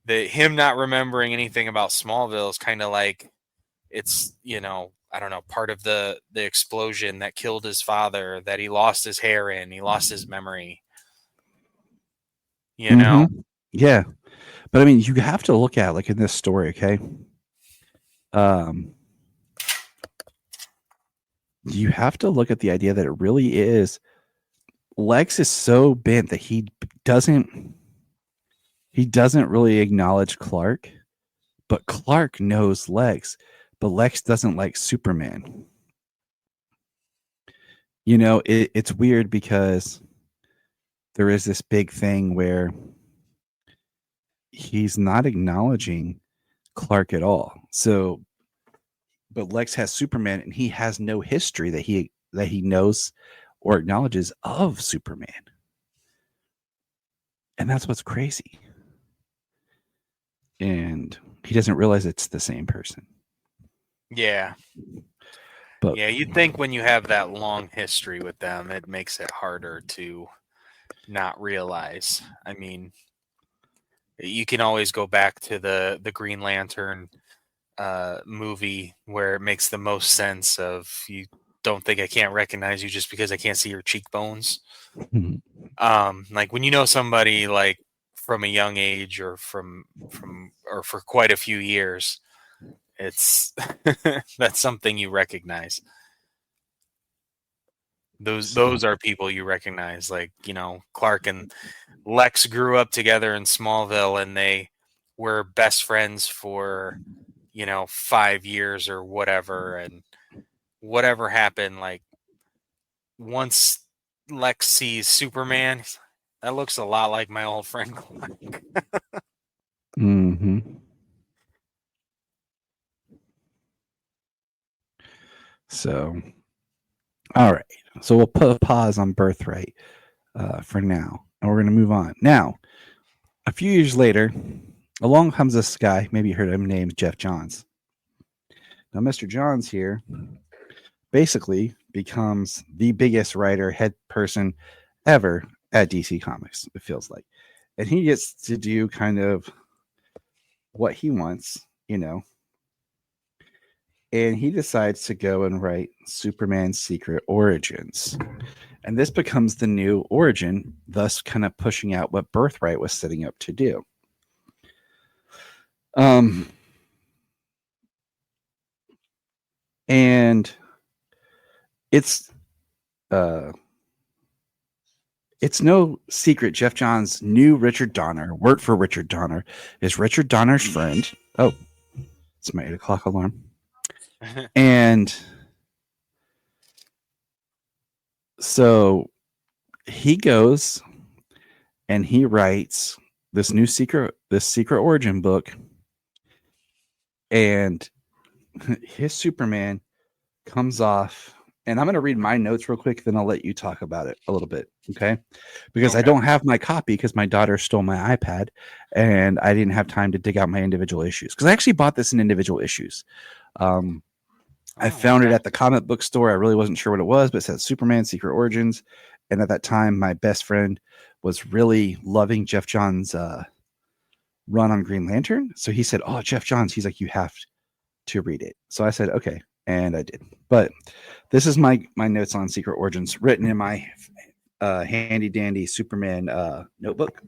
S6: him not remembering anything about Smallville is kind of like it's I don't know, part of the explosion that killed his father, that he lost his hair in, he lost his memory.
S5: Yeah, but I mean, you have to look at, like, in this story, okay? You have to look at the idea that it really is, Lex is so bent that he doesn't really acknowledge Clark, but Clark knows Lex, but Lex doesn't like Superman. It's weird because there is this big thing where he's not acknowledging Clark at all. So, but Lex has Superman, and he has no history that he knows or acknowledges of Superman. And that's what's crazy. And he doesn't realize it's the same person.
S6: Yeah.
S5: But
S6: yeah, you'd think when you have that long history with them, it makes it harder to not realize. I mean, you can always go back to the Green Lantern movie where it makes the most sense of, you don't think I can't recognize you just because I can't see your cheekbones. Like when somebody like from a young age or from or for quite a few years, it's that's something you recognize. Those are people you recognize. Like, Clark and Lex grew up together in Smallville, and they were best friends for 5 years or whatever, and whatever happened, like once Lex sees Superman, that looks a lot like my old friend Clark.
S5: So, all right. So we'll put a pause on Birthright for now, and we're going to move on. Now, a few years later, along comes this guy. Maybe you heard him, named Jeff Johns. Now, Mr. Johns here basically becomes the biggest writer, head person ever at DC Comics, it feels like. And he gets to do kind of what he wants, and he decides to go and write Superman's Secret Origins. And this becomes the new origin, thus kind of pushing out what Birthright was setting up to do. And it's it's no secret Jeff Johns knew Richard Donner, worked for Richard Donner, is Richard Donner's friend. Oh, it's my 8 o'clock alarm. And so he goes and he writes this secret origin book, and his Superman comes off. And I'm going to read my notes real quick, then I'll let you talk about it a little bit, okay? Because I don't have my copy because my daughter stole my iPad, and I didn't have time to dig out my individual issues. Because I actually bought this in individual issues. I found it at the comic book store. I really wasn't sure what it was, but it said Superman Secret Origins. And at that time, my best friend was really loving Jeff Johns' run on Green Lantern. So he said, "Oh, Jeff Johns." He's like, "You have to read it." So I said, "Okay," and I did. But this is my notes on Secret Origins, written in my handy dandy Superman notebook.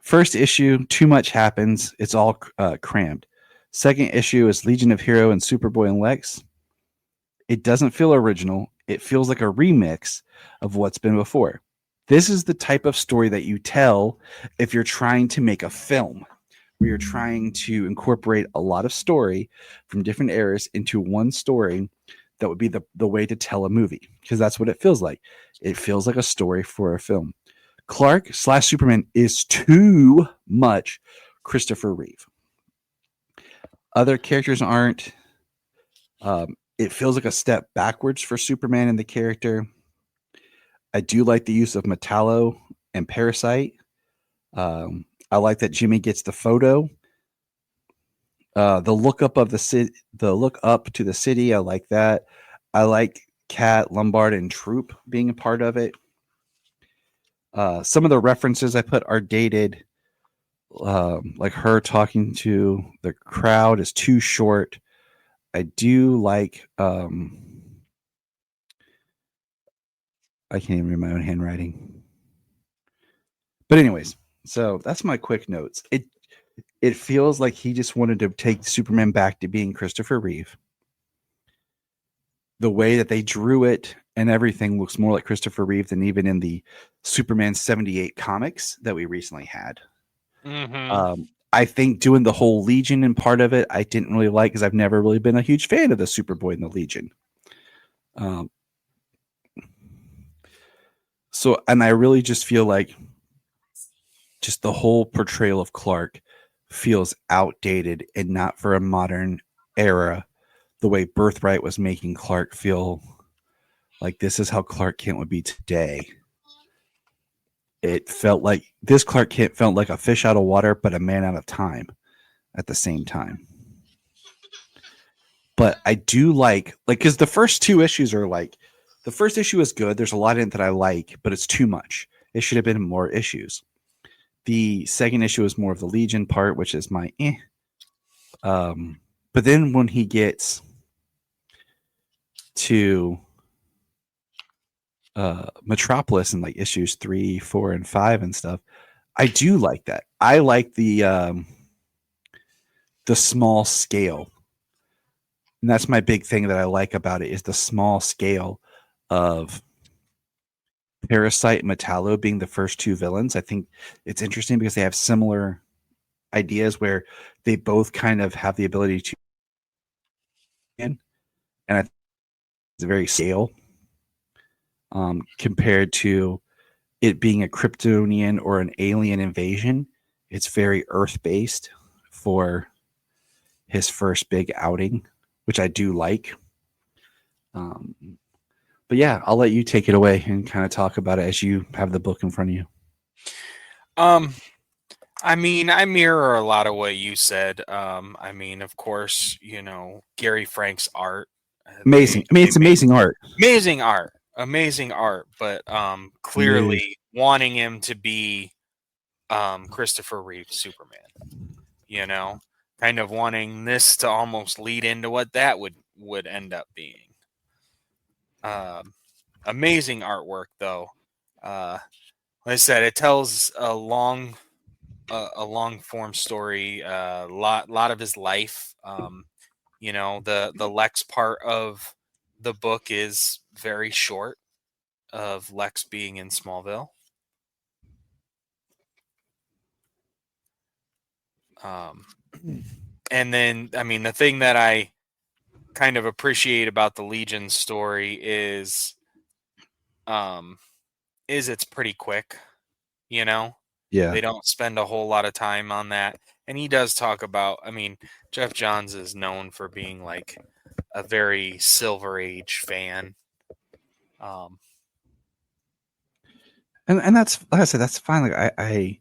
S5: First issue, too much happens. It's all crammed. Second issue is Legion of Hero and Superboy and Lex. It doesn't feel original. It feels like a remix of what's been before. This is the type of story that you tell if you're trying to make a film, where you're trying to incorporate a lot of story from different eras into one story. That would be the way to tell a movie, because that's what it feels like. It feels like a story for a film. Clark / Superman is too much Christopher Reeve. Other characters aren't. It feels like a step backwards for Superman and the character. I do like the use of Metallo and Parasite. I like that Jimmy gets the photo. The look up of the look up to the city. I like that. I like Cat, Lombard, and Troop being a part of it. Some of the references I put are dated. Like her talking to the crowd is too short. I do like. I can't even read my own handwriting. But anyways, so that's my quick notes. It feels like he just wanted to take Superman back to being Christopher Reeve. The way that they drew it and everything looks more like Christopher Reeve than even in the Superman 78 comics that we recently had. I think doing the whole Legion and part of it, I didn't really like, because I've never really been a huge fan of the Superboy and the Legion. So, and I really just feel like just the whole portrayal of Clark feels outdated and not for a modern era, the way Birthright was making Clark feel like this is how Clark Kent would be today. It felt like this Clark Kent felt like a fish out of water, but a man out of time at the same time. But I do like, because the first two issues are like, the first issue is good. There's a lot in it that I like, but it's too much. It should have been more issues. The second issue is more of the Legion part, which is my eh. But then when he gets to Metropolis and like issues 3, 4, and 5 and stuff, I do like that. I like the small scale. And that's my big thing that I like about it, is the small scale of Parasite and Metallo being the first two villains. I think it's interesting because they have similar ideas where they both kind of have the ability to, and I think it's very scale compared to it being a Kryptonian or an alien invasion. It's very Earth-based for his first big outing, which I do like. But yeah, I'll let you take it away and kind of talk about it as you have the book in front of you.
S6: I mean, I mirror a lot of what you said. I mean, of course, Gary Frank's art.
S5: Amazing. It's amazing art.
S6: Amazing art. But clearly wanting him to be Christopher Reeve Superman. Kind of wanting this to almost lead into what that would end up being. Amazing artwork, though. Like I said, it tells a long a long form story. Lot of his life. The Lex part of the book is very short, of Lex being in Smallville. And then, I mean, the thing that I kind of appreciate about the Legion story is it's pretty quick.
S5: Yeah.
S6: They don't spend a whole lot of time on that. And he does talk about, I mean, Jeff Johns is known for being like a very Silver Age fan.
S5: And that's, like I said, that's fine. Like I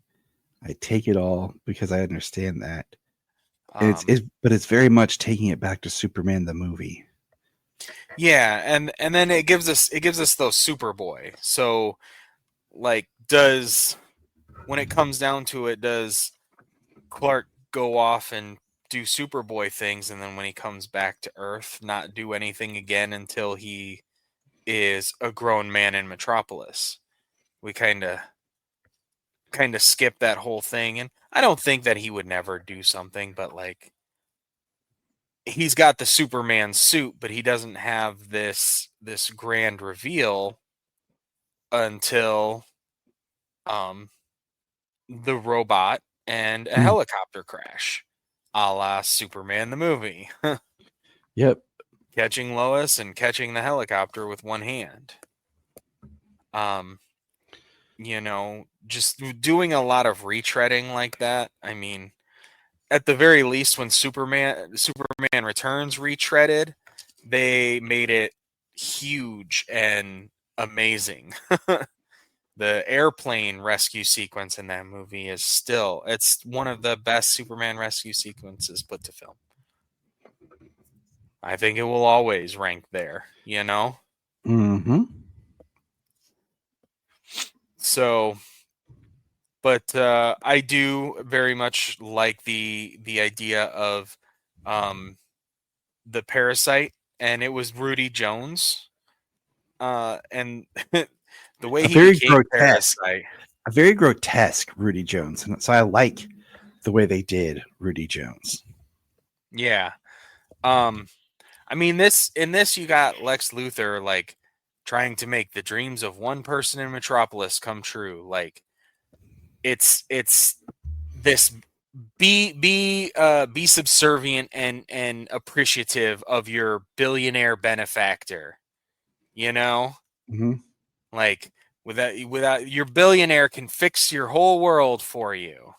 S5: take it all because I understand that. But it's very much taking it back to Superman the movie.
S6: Yeah, and then it gives us those Superboy. So like, when it comes down to it, does Clark go off and do Superboy things, and then when he comes back to Earth, not do anything again until he is a grown man in Metropolis? We kind of skip that whole thing, and I don't think that he would never do something, but like, he's got the Superman suit, but he doesn't have this grand reveal until the robot and a helicopter crash, a la Superman the movie.
S5: Yep.
S6: Catching Lois and catching the helicopter with one hand. Just doing a lot of retreading like that. I mean, at the very least, when Superman Returns retreaded, they made it huge and amazing. The airplane rescue sequence in that movie it's one of the best Superman rescue sequences put to film. I think it will always rank there,
S5: Mm-hmm.
S6: So, but I do very much like the idea of the Parasite, and it was Rudy Jones, and the way he became Parasite.
S5: A very grotesque Rudy Jones, and so I like the way they did Rudy Jones.
S6: Yeah. I mean, in this you got Lex Luthor like trying to make the dreams of one person in Metropolis come true. Like, it's this be subservient and appreciative of your billionaire benefactor.
S5: Mm-hmm.
S6: Like, without your billionaire can fix your whole world for you.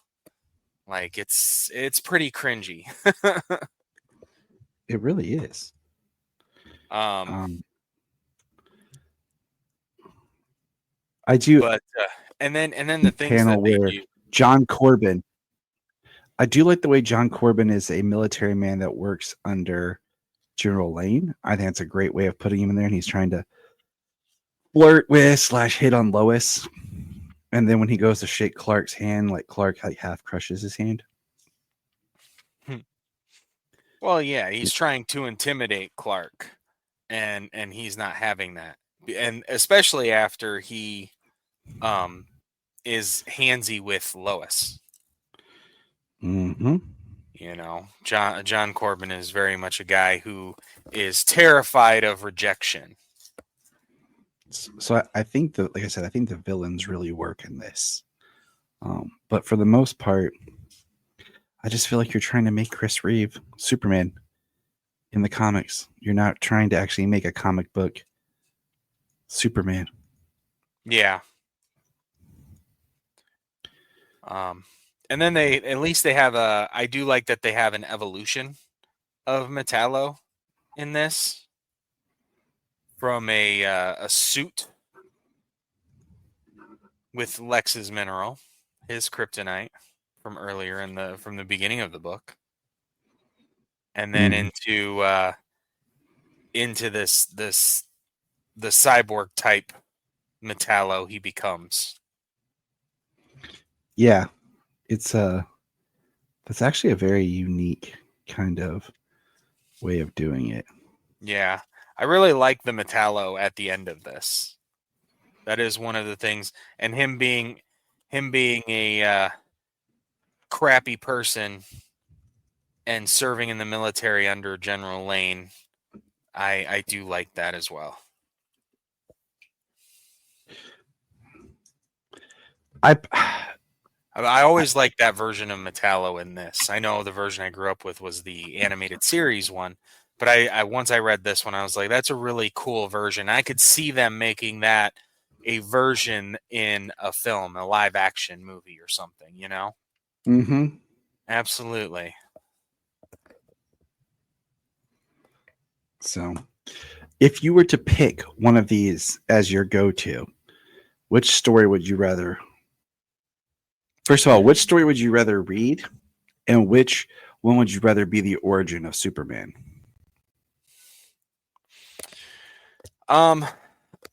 S6: Like, it's pretty cringy.
S5: It really is. I do,
S6: but and then the things
S5: panel
S6: that they
S5: where
S6: do.
S5: John Corbin. I do like the way John Corbin is a military man that works under General Lane. I think that's a great way of putting him in there, and he's trying to flirt with / hit on Lois. And then when he goes to shake Clark's hand, like Clark like half crushes his hand.
S6: Well, yeah, he's trying to intimidate Clark, and he's not having that, and especially after he is handsy with Lois.
S5: Mm-hmm.
S6: John Corbin is very much a guy who is terrified of rejection.
S5: So I think that, like I said, I think the villains really work in this. But for the most part, I just feel like you're trying to make Chris Reeve Superman in the comics. You're not trying to actually make a comic book Superman.
S6: Yeah. And then I do like that they have an evolution of Metallo in this, from a suit with Lex's mineral, his kryptonite from earlier from the beginning of the book, and then into this the cyborg type Metallo he becomes.
S5: Yeah, that's actually a very unique kind of way of doing it.
S6: Yeah, I really like the Metallo at the end of this. That is one of the things, and him being a crappy person and serving in the military under General Lane, I do like that as well. I always liked that version of Metallo in this. I know the version I grew up with was the animated series one, but I once I read this one, I was like, that's a really cool version. I could see them making that a version in a film, a live action movie or something, you know?
S5: Mm-hmm.
S6: Absolutely.
S5: So, if you were to pick one of these as your go-to, which story would you rather? First of all, which story would you rather read, and which one would you rather be the origin of Superman?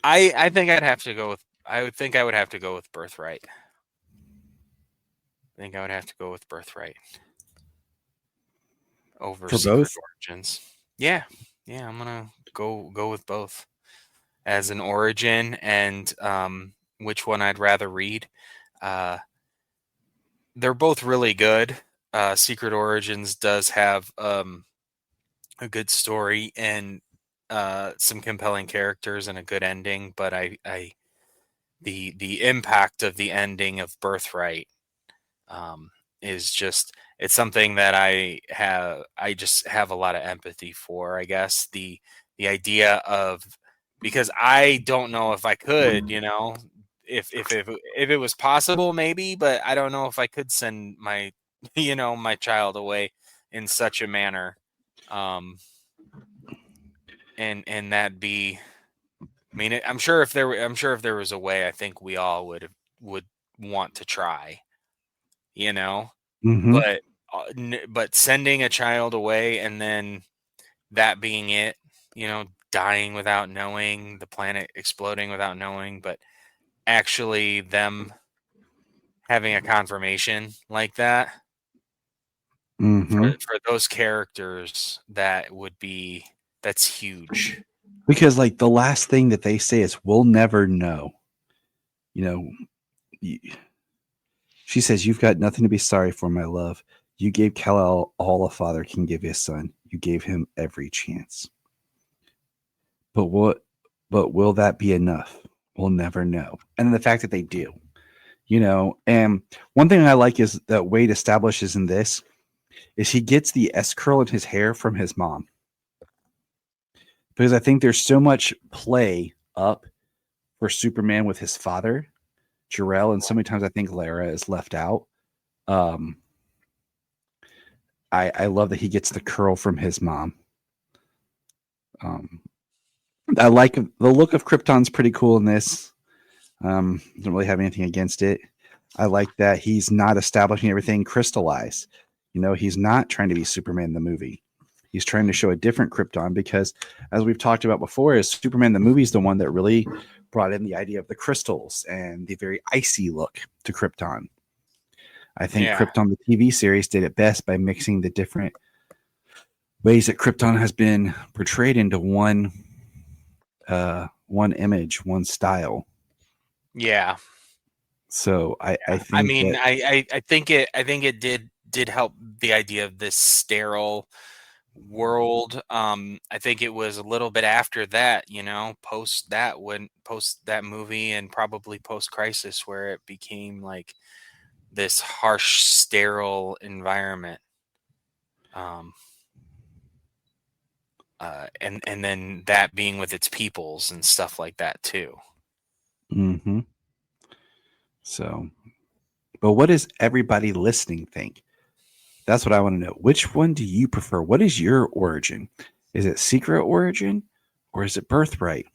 S6: I think I'd have to go with. I would think I would have to go with Birthright. I think I would have to go with Birthright over
S5: For
S6: Secret
S5: both?
S6: Origins. Yeah, I'm gonna go with both as an origin, and which one I'd rather read. They're both really good. Secret Origins does have a good story and some compelling characters and a good ending, but the impact of the ending of Birthright is just, it's something that I just have a lot of empathy for. I guess the idea of, because I don't know if I could, you know, if it was possible, maybe, but I don't know if I could send my my child away in such a manner, and that be. I mean, I'm sure if there was a way, I think we all would want to try, you know.
S5: Mm-hmm.
S6: But sending a child away and then that being it, dying without knowing, the planet exploding without knowing, but actually them having a confirmation like that,
S5: Mm-hmm.
S6: for those characters, that's huge.
S5: Because like the last thing that they say is, "We'll never know." You know, she says, "You've got nothing to be sorry for, my love. You gave Kal-El all a father can give his son. You gave him every chance. But will that be enough? We'll never know." And then the fact that they do, and one thing I like is that Wade establishes in this is he gets the S curl in his hair from his mom. Because I think there's so much play up for Superman with his father, Jor-El, and so many times I think Lara is left out. I love that he gets the curl from his mom. I like the look of Krypton's pretty cool in this. Don't really have anything against it. I like that he's not establishing everything crystallized. He's not trying to be Superman in the movie. He's trying to show a different Krypton because, as we've talked about before, is Superman the movie is the one that really brought in the idea of the crystals and the very icy look to Krypton. I think Krypton, the TV series, did it best by mixing the different ways that Krypton has been portrayed into one image, one style.
S6: Yeah.
S5: So I think.
S6: I mean, I think it did help the idea of this sterile world. I think it was a little bit after that, post that movie and probably post Crisis, where it became like this harsh, sterile environment. And then that being with its peoples and stuff like that too.
S5: Mm-hmm. So, but what does everybody listening think? That's what I want to know. Which one do you prefer? What is your origin? Is it Secret Origin or is it Birthright?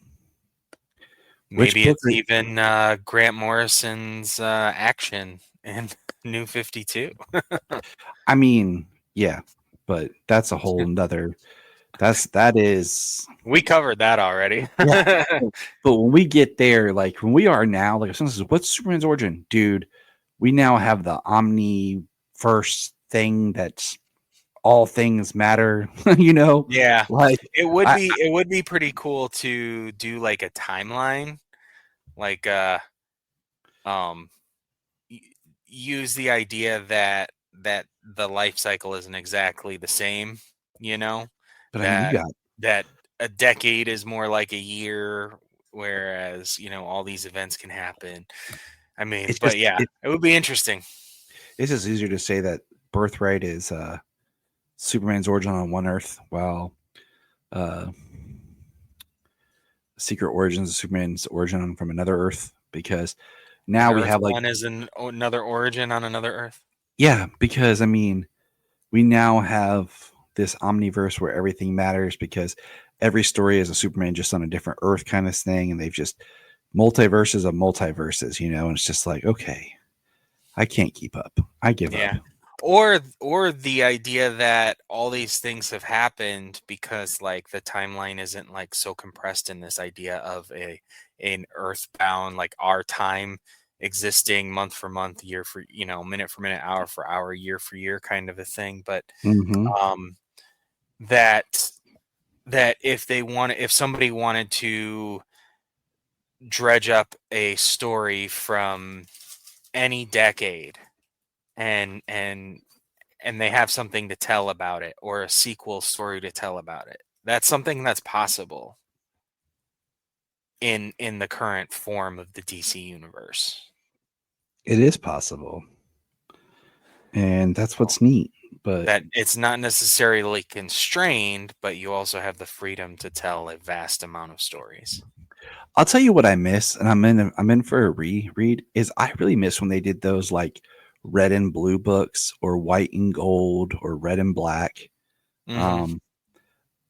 S6: Maybe it's even Grant Morrison's action in New 52.
S5: I mean, yeah, but that's a whole nother. That is.
S6: We covered that already.
S5: Yeah. But when we get there, like when we are now, like if someone says, "What's Superman's origin?" Dude, we now have the omniverse thing that's all things matter.
S6: Yeah,
S5: like
S6: it would be pretty cool to do like a timeline, like use the idea that the life cycle isn't exactly the same, you know,
S5: But I mean, you
S6: that
S5: got
S6: that a decade is more like a year, whereas, all these events can happen. I mean,
S5: it's
S6: but
S5: just
S6: yeah, it would be interesting.
S5: it's just easier to say that Birthright is Superman's origin on one Earth, while uh, Secret Origins of Superman's origin from another Earth, because now
S6: And
S5: we
S6: Earth
S5: have like
S6: One is another origin on another Earth.
S5: yeah, because I mean we now have this omniverse where everything matters because every story is a Superman just on a different Earth kind of thing, and they've just multiverses of multiverses, and it's just like okay, I can't keep up. I give up.
S6: Yeah. Or the idea that all these things have happened because like the timeline isn't like so compressed in this idea of an earthbound like our time existing month for month, year for minute for minute, hour for hour, year for year kind of a thing. But
S5: Mm-hmm.
S6: that if somebody wanted to dredge up a story from any decade and they have something to tell about it or a sequel story to tell about it, that's something that's possible in the current form of the DC universe.
S5: It is possible, and that's what's neat. But
S6: That it's not necessarily constrained, but you also have the freedom to tell a vast amount of stories.
S5: I'll tell you what I miss, and I'm in for a reread. Is I really miss when they did those like red and blue books, or white and gold, or red and black,
S6: Mhm.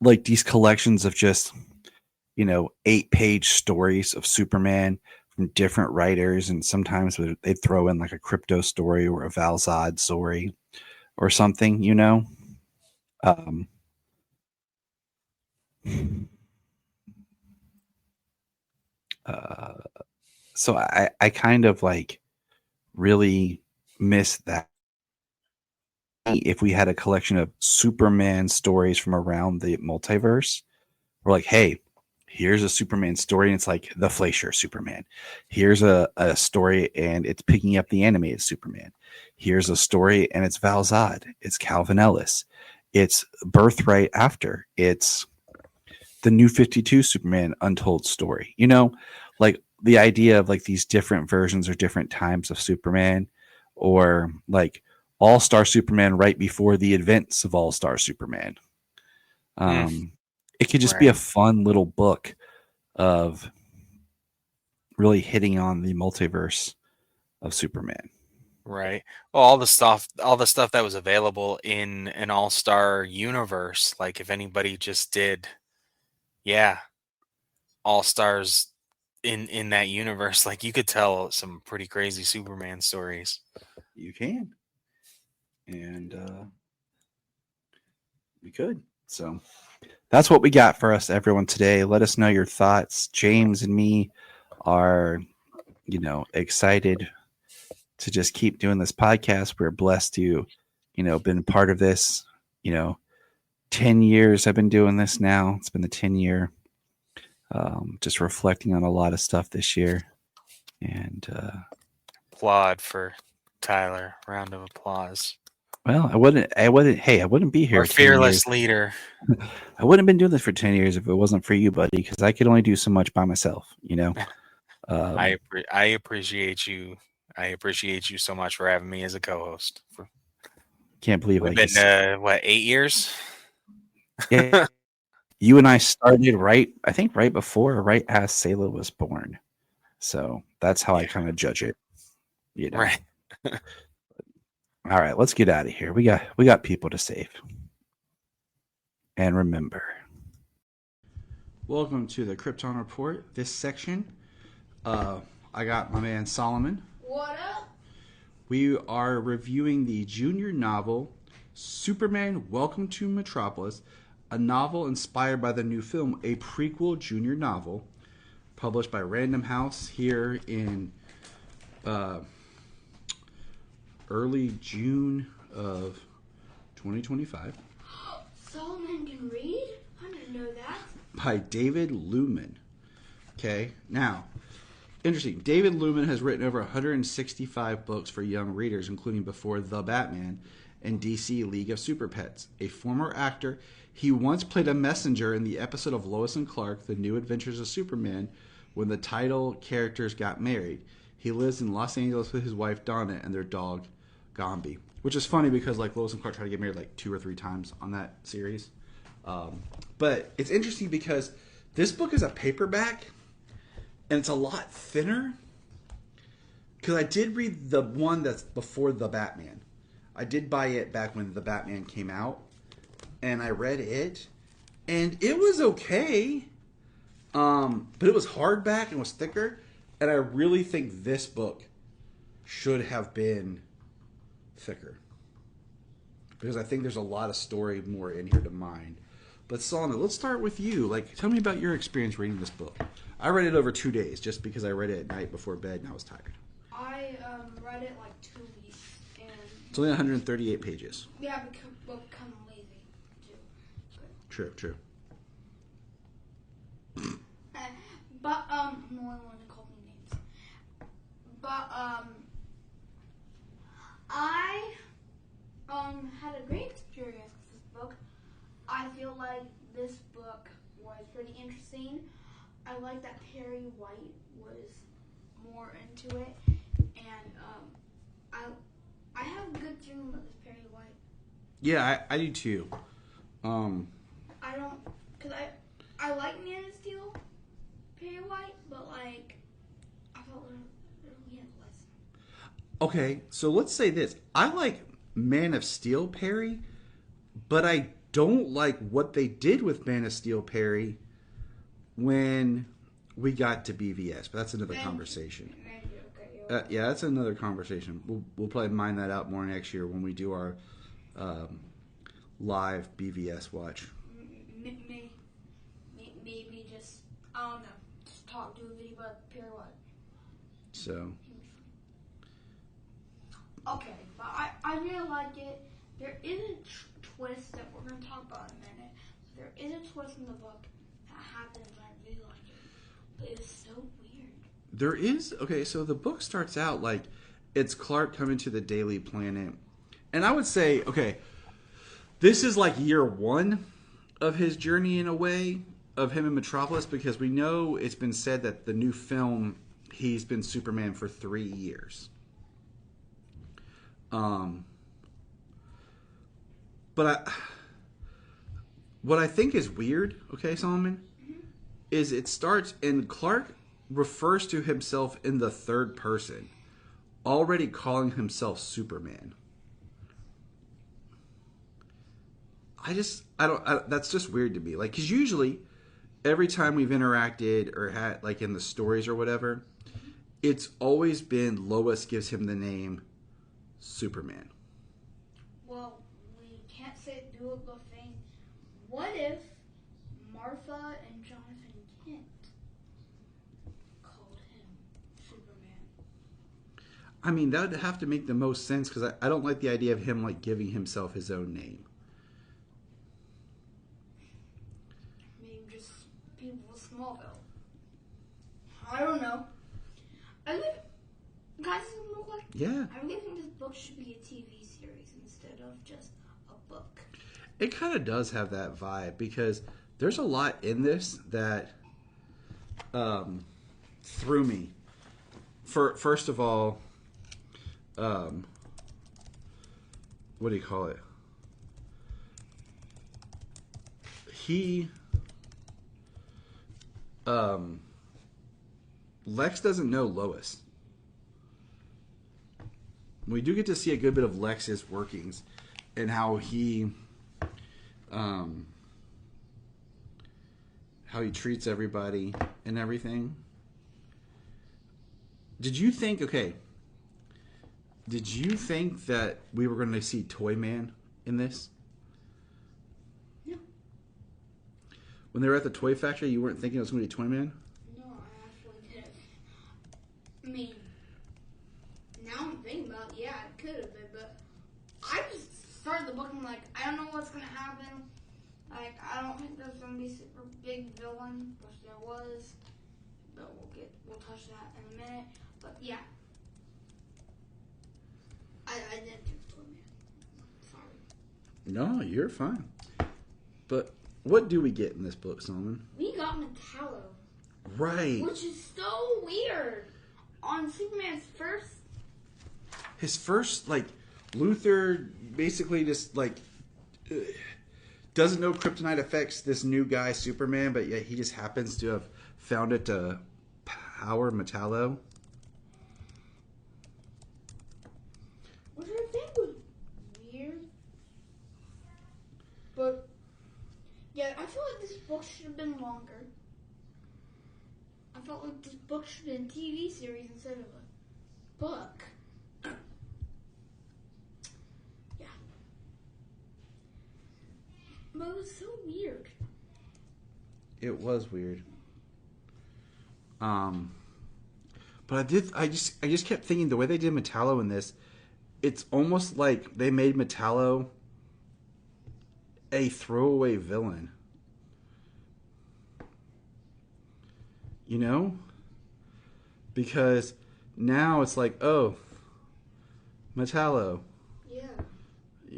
S5: like these collections of just 8-page stories of Superman from different writers, and sometimes they'd throw in like a crypto story or a Val-Zod story or something. Um, uh, so I kind of like really miss that. If we had a collection of Superman stories from around the multiverse, we're like, hey, here's a Superman story, and it's like the Fleischer Superman. Here's a story, and it's picking up the animated Superman. Here's a story, and it's Val-Zod. It's Calvin Ellis. It's Birthright after. It's the New 52 Superman untold story. Like the idea of like these different versions or different times of Superman, or like All-Star Superman right before the events of All-Star Superman.
S6: Mm,
S5: It could just be a
S6: right.
S5: fun little book of really hitting on the multiverse of Superman.
S6: Right. Well, all the stuff that was available in an all-star universe, like if anybody just did, yeah, all-stars in that universe, like you could tell some pretty crazy Superman stories.
S5: You can. And we could. So that's what we got for us, everyone, today. Let us know your thoughts. James and me are, excited to just keep doing this podcast. We're blessed to, been part of this, 10 years I've been doing this now. It's been the 10-year, just reflecting on a lot of stuff this year. And,
S6: Applaud for Tyler. Round of applause.
S5: well, hey, I wouldn't be here
S6: Our
S5: 10 years.
S6: fearless leader.
S5: I wouldn't have been doing this for 10 years if it wasn't for you, buddy, because I could only do so much by myself,
S6: I appreciate you. I appreciate you so much for having me as a co-host.
S5: Can't believe
S6: We've
S5: like
S6: been 8 years?
S5: yeah, you and I started I think right before or right as Sayla was born. So that's how I
S6: Yeah.
S5: kind of judge it.
S6: Right.
S5: All right, let's get out of here. We got people to save. And remember. Welcome to the Krypton Report. This section, I got my man Solomon.
S4: What up?
S5: We are reviewing the junior novel Superman Welcome to Metropolis, a novel inspired by the new film, a prequel junior novel published by Random House here in early June of 2025
S4: Solomon can read? I didn't know that.
S5: by David Lumen. Okay, now Interesting. David Lumen has written over 165 books for young readers, including Before the Batman and DC League of Super Pets. A former actor, he once played a messenger in the episode of Lois and Clark, The New Adventures of Superman, when the title characters got married. He lives in Los Angeles with his wife Donna and their dog Gombi, which is funny because like Lois and Clark tried to get married like 2 or 3 times on that series. But it's interesting because this book is a paperback and it's a lot thinner. Because I did read the one that's before the Batman. I did buy it back when the Batman came out, and I read it, and it was okay. But it was hardback and was thicker, and I really think this book should have been thicker. Because I think there's a lot of story more in here to mine. But Solomon, let's start with you. Like, tell me about your experience reading this book. I read it over 2 days just because I read it at night before bed and I was tired.
S4: I read it like 2 weeks, and
S5: It's only 138 pages.
S4: yeah, because well, kind of lazy too.
S5: True.
S4: But no one wanted to call me names. But I had a great experience with this book. I feel like this book was pretty interesting. I like that Perry White was more into it, and I have a good feeling about this Perry White.
S5: Yeah, I do too.
S4: I don't, cause I like Man of Steel, Perry White, but like I felt he had less.
S5: Okay, so let's say this. I like Man of Steel Perry, but I don't like what they did with Man of Steel Perry when we got to BVS. But that's another conversation. Yeah, that's another conversation. We'll probably mine that out more next year when we do our live BVS watch.
S4: Maybe just I don't know. Just do a video about Perry White.
S5: So.
S4: Okay, but I really like it. There is a twist that we're going to talk about in a minute. There is a twist in the book that happens, and I really like it. But it's so weird.
S5: There is, okay, so the book starts out like it's Clark coming to the Daily Planet. And I would say, okay, this is like year 1 of his journey in a way, of him in Metropolis, because we know it's been said that the new film, he's been Superman for 3 years. But what I think is weird, okay, Solomon, is it starts and Clark refers to himself in the third person, already calling himself Superman. That's just weird to me. Like, because usually every time we've interacted or had, like in the stories or whatever, it's always been Lois gives him the name Superman.
S4: Well, we can't do the thing. What if Martha and Jonathan Kent called him Superman?
S5: I mean, that would have to make the most sense because I don't like the idea of him like giving himself his own name.
S4: Maybe just people with Smallville. I don't know. Guys, look like
S5: Yeah.
S4: I really think this book should be a TV series instead of just a book.
S5: It kind of does have that vibe because there's a lot in this that threw me. First of all, what do you call it? Lex doesn't know Lois. We do get to see a good bit of Lex's workings and how he treats everybody and everything. Did you think that we were going to see Toy Man in this?
S4: No.
S5: When they were at the toy factory, you weren't thinking it was going to be Toy Man?
S4: No, I actually didn't. I mean, now I'm thinking about it, yeah, it could have been, but I just started the book and I'm like, I don't know what's going to happen. Like, I don't think there's going to be a super big villain, which there was. but we'll touch that in a minute. But yeah, I didn't do Superman. Sorry.
S5: No, you're fine. But what do we get in this book, Solomon?
S4: We got Metallo.
S5: Right.
S4: Which is so weird. On Superman's first...
S5: His first, like, Luthor basically just, like, doesn't know kryptonite affects this new guy, Superman, but yet he just happens to have found it to power Metallo.
S4: Which I think was weird. But, yeah, I feel like this book should have been longer. I felt like this book should have been a TV series instead of a book. Yeah. But it was so weird.
S5: It was weird. But I just kept thinking the way they did Metallo in this, it's almost like they made Metallo a throwaway villain. You know? Because now it's like, oh, Metallo.
S4: Yeah.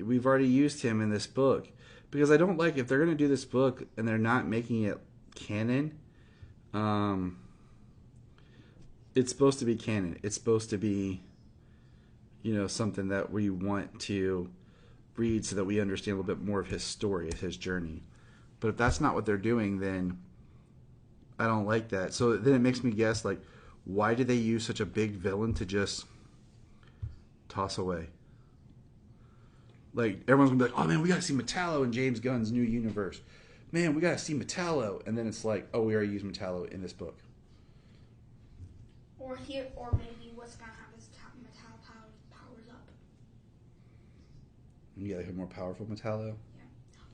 S5: We've already used him in this book. Because I don't like, if they're going to do this book and they're not making it canon, it's supposed to be canon. It's supposed to be, you know, something that we want to read so that we understand a little bit more of his story, of his journey. But if that's not what they're doing, then I don't like that. So then it makes me guess, like, why did they use such a big villain to just toss away? Like, everyone's going to be like, oh, man, we got to see Metallo in James Gunn's new universe. Man, we got to see Metallo. And then it's like, oh, we already used Metallo in this book.
S4: Or maybe what's going to have his Metallo powers up.
S5: You got like a more powerful Metallo?
S4: Yeah.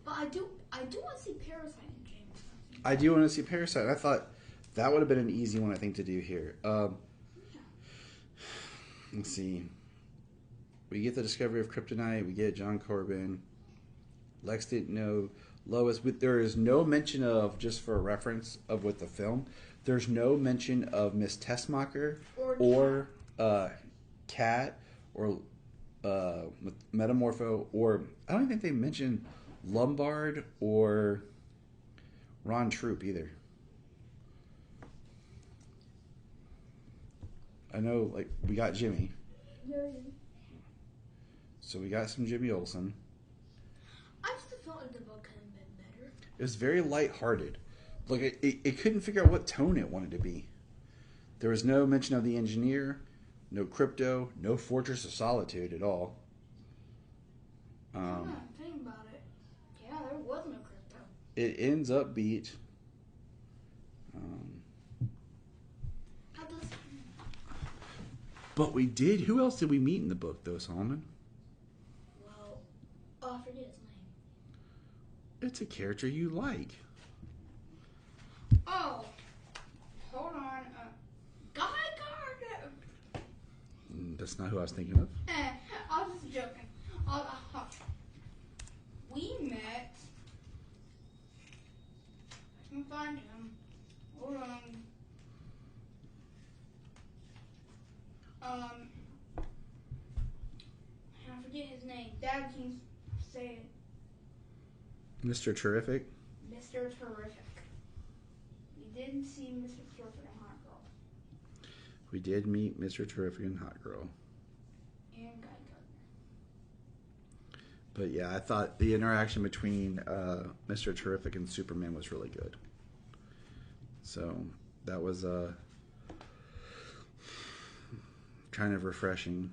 S4: But I do want to see Parasite in James Gunn.
S5: I do want to see Parasite. I thought that would have been an easy one, I think, to do here. Let's see. We get the discovery of kryptonite. We get John Corbin. Lex didn't know Lois. There is no mention of, just for a reference of with the film, there's no mention of Miss Tessmacher or Cat or Metamorpho, or I don't think they mention Lombard or Ron Troop either. I know, like, we got Jimmy.
S4: Yeah.
S5: So we got some Jimmy Olsen.
S4: I just felt like the book could have been better.
S5: It was very lighthearted. Like, it couldn't figure out what tone it wanted to be. There was no mention of the engineer, no crypto, no Fortress of Solitude at all.
S4: Think about it. Yeah, there was no crypto.
S5: It ends upbeat. But we did. Who else did we meet in the book, though, Solomon?
S4: Well, I forget his name.
S5: It's a character you like.
S4: Oh, hold on. Guy Gardner.
S5: That's not who I was thinking of.
S4: I was just joking. We met. I can find him. Hold on. I forget his name. Dad can say it.
S5: Mr. Terrific?
S4: Mr. Terrific. We did see Mr. Terrific and Hot Girl.
S5: We did meet Mr. Terrific and Hot Girl.
S4: And Guy Gardner.
S5: But yeah, I thought the interaction between Mr. Terrific and Superman was really good. So that was kind of refreshing.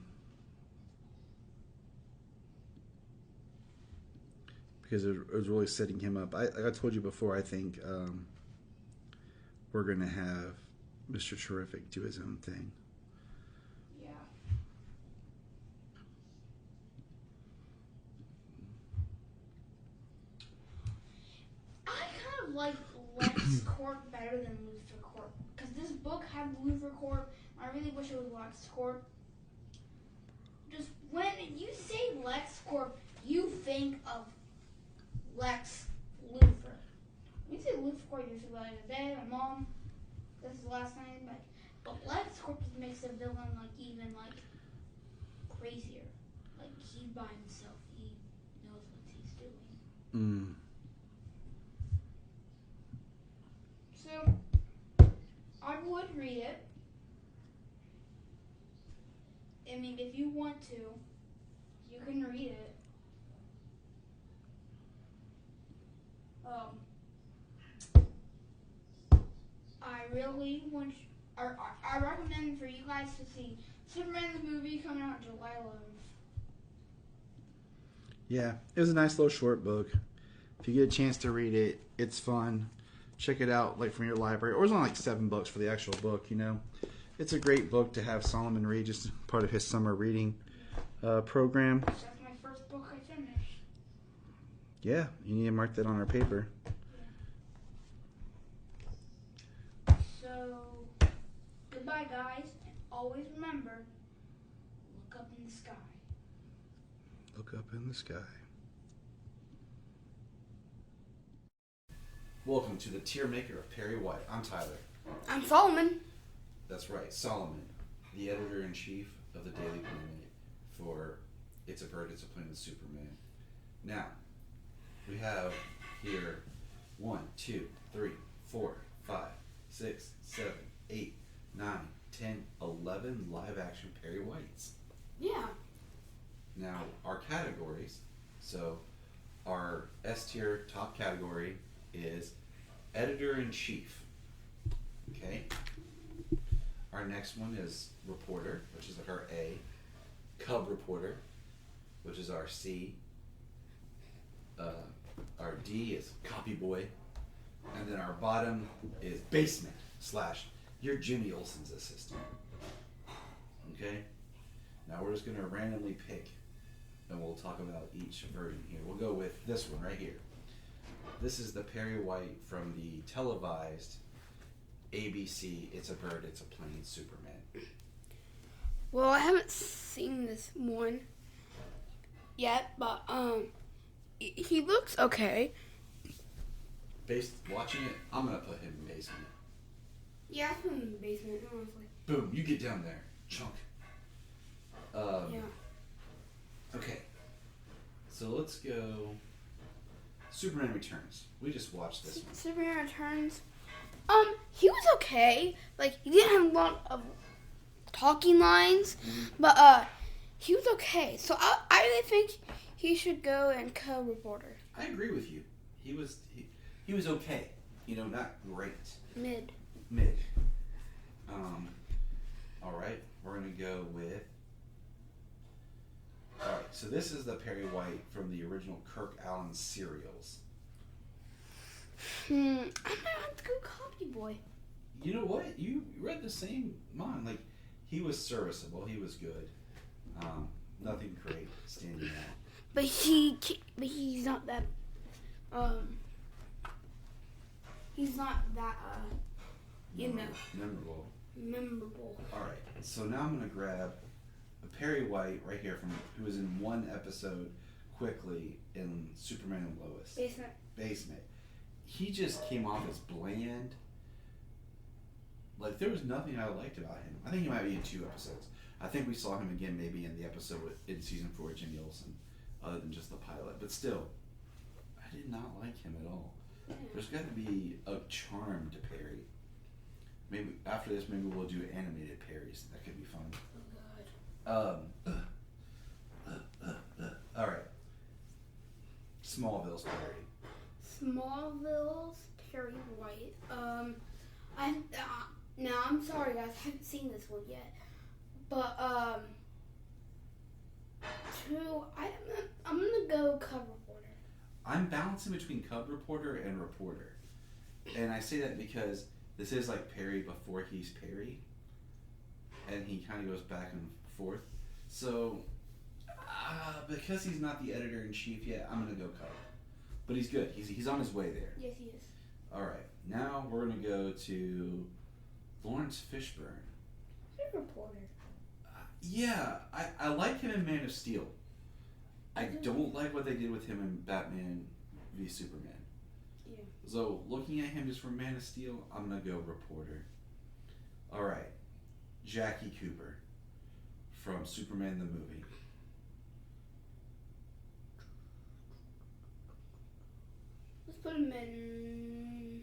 S5: Because it was really setting him up. Like I told you before, I think we're going to have Mr. Terrific do his own thing.
S4: Yeah. I kind of like Lex Corp better than Luthor Corp. Because this book had Luthor Corp. I really wish it was Lex Corp. Just when you say Lex Corp, you think of Lex Luthor. When you say Luthor Corp, you think like a dad, a mom. This is last time, but LexCorp makes the villain like even like crazier. Like he's by himself. He knows what he's doing. So I would read it. I mean, if you want to, you can read it. I really want. I recommend for you guys to see Superman the movie coming out July 11th.
S7: Yeah, it was a nice little short book. If you get a chance to read it, it's fun. Check it out, like from your library, or it's only like $7 for the actual book. You know, it's a great book to have Solomon read, just part of his summer reading program.
S4: That's my first book I finished.
S7: Yeah, you need to mark that on our paper.
S4: So, goodbye, guys, and always remember, look up in the sky.
S7: Look up in the sky.
S5: Welcome to the tier maker of Perry White. I'm Tyler.
S4: I'm Solomon.
S5: That's right, Solomon, the editor-in-chief of the Daily Planet for It's a Bird, It's a Plane with Superman. Now, we have here 1, 2, 3, 4, 5, 6, 7, 8, 9, 10, 11 live-action Perry Whites.
S4: Yeah.
S5: Now, our categories, so our S-tier top category is editor-in-chief. Okay? Our next one is reporter, which is like our A. Cub reporter, which is our C. Our D is copy boy. And then our bottom is basement / you're Jimmy Olsen's assistant. Okay? Now we're just going to randomly pick, and we'll talk about each version here. We'll go with this one right here. This is the Perry White from the televised ABC It's a Bird, It's a Plane Superman.
S8: Well, I haven't seen this one yet, but he looks okay.
S5: Based watching it, I'm gonna put him in basement.
S8: Yeah, I put him in the basement, honestly.
S5: Boom, you get down there, chunk.
S8: Yeah.
S5: Okay, so let's go. Superman Returns. We just watched this one.
S8: Superman Returns. He was okay. Like, he didn't have a lot of talking lines, but he was okay. So I really think he should go and co-reporter.
S5: I agree with you. He was okay. You know, not great.
S8: Mid.
S5: All right, we're gonna go with. All right, so this is the Perry White from the original Kirk Allen serials.
S8: I might have to go copy boy.
S5: You know what? You read the same mind. Like, he was serviceable. He was good. Nothing great standing out.
S8: But he's not that. He's not that. Memorable.
S5: All right. So now I'm gonna grab a Perry White right here from who was in one episode quickly in Superman and Lois. Basement. He just came off as bland. Like, there was nothing I liked about him. I think he might be in 2 episodes. I think we saw him again maybe in the episode in season 4 of Jimmy Olsen, other than just the pilot. But still, I did not like him at all. There's got to be a charm to Perry. Maybe after this, maybe we'll do animated Perrys. That could be fun.
S8: Oh
S5: God. All right. Smallville's Perry.
S8: Smallville's Perry White. Now I'm sorry, guys. I haven't seen this one yet. But I'm gonna go Cub Reporter.
S5: I'm balancing between Cub Reporter and Reporter, and I say that because this is like Perry before he's Perry, and he kind of goes back and forth. So because he's not the editor-in-chief yet, I'm gonna go Cub. But he's good. He's on his way there.
S8: Yes, he is.
S5: All right. Now we're gonna go to Lawrence Fishburne.
S8: He's a reporter.
S5: Yeah, I like him in Man of Steel. I don't like what they did with him in Batman v Superman.
S8: Yeah.
S5: So looking at him just from Man of Steel, I'm gonna go reporter.
S7: All right. Jackie Cooper from Superman the movie.
S8: Let's put him in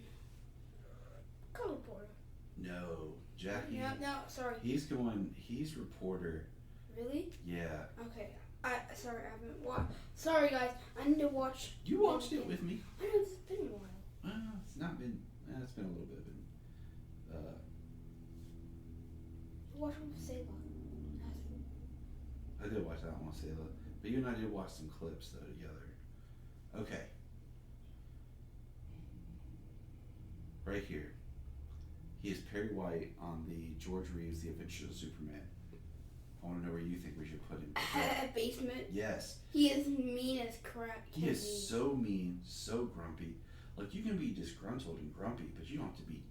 S8: color reporter.
S7: No, Jackie.
S8: No, sorry.
S7: He's reporter.
S8: Really?
S7: Yeah.
S8: Okay. I haven't watched. Sorry, guys. I need to watch.
S7: You watched it with me.
S8: I know it's been a while.
S7: It's not been. It's been a little bit.
S8: Watch him say
S7: I did watch that one, Sayla. But you and I did watch some clips though together. Okay. Right here. He is Perry White on the George Reeves The Adventures of Superman. I want to know where you think we should put him.
S8: Basement.
S7: Yes.
S8: He is mean as crap.
S7: He is so mean, so grumpy. Like, you can be disgruntled and grumpy, but you don't have to be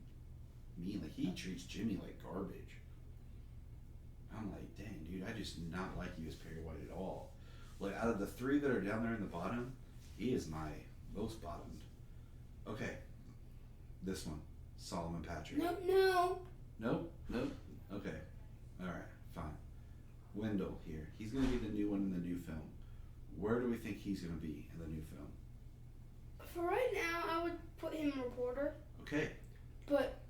S7: mean. Like, he treats Jimmy like garbage. I'm like, dang, dude, I just not like you as Perry White at all. Like, out of the three that are down there in the bottom, he is my most bottomed. Okay. This one. Solomon Patrick.
S8: No.
S7: Nope. Okay. Alright, fine. Wendell here. He's going to be the new one in the new film. Where do we think he's going to be in the new film?
S8: For right now, I would put him reporter.
S7: Okay.
S8: But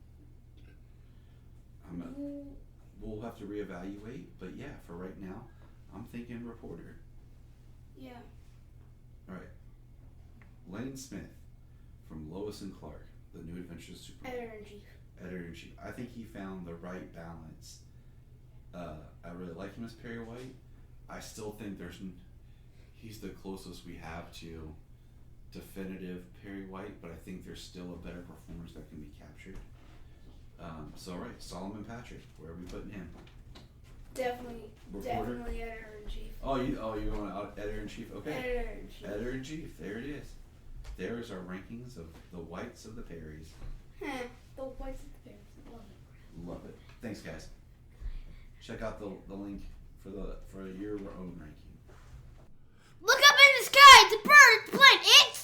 S7: we'll have to reevaluate. But yeah, for right now, I'm thinking reporter.
S8: Yeah.
S7: All right. Lane Smith from Lois and Clark, The New Adventures of Superman. Editor-in-Chief. I think he found the right balance. I really like him as Perry White. I still think he's the closest we have to definitive Perry White, but I think there's still a better performance that can be captured. So, all right, Solomon Patrick, where are we putting him?
S8: Definitely editor-in-chief.
S7: You're going out editor-in-chief? Okay.
S8: Editor-in-chief.
S7: There it is. There's our rankings of the whites of the Perrys.
S8: The whites of the Perrys.
S7: Love it. Thanks, guys. Check out the link for your own ranking.
S8: Look up in the sky! It's a bird! It's a plane! It's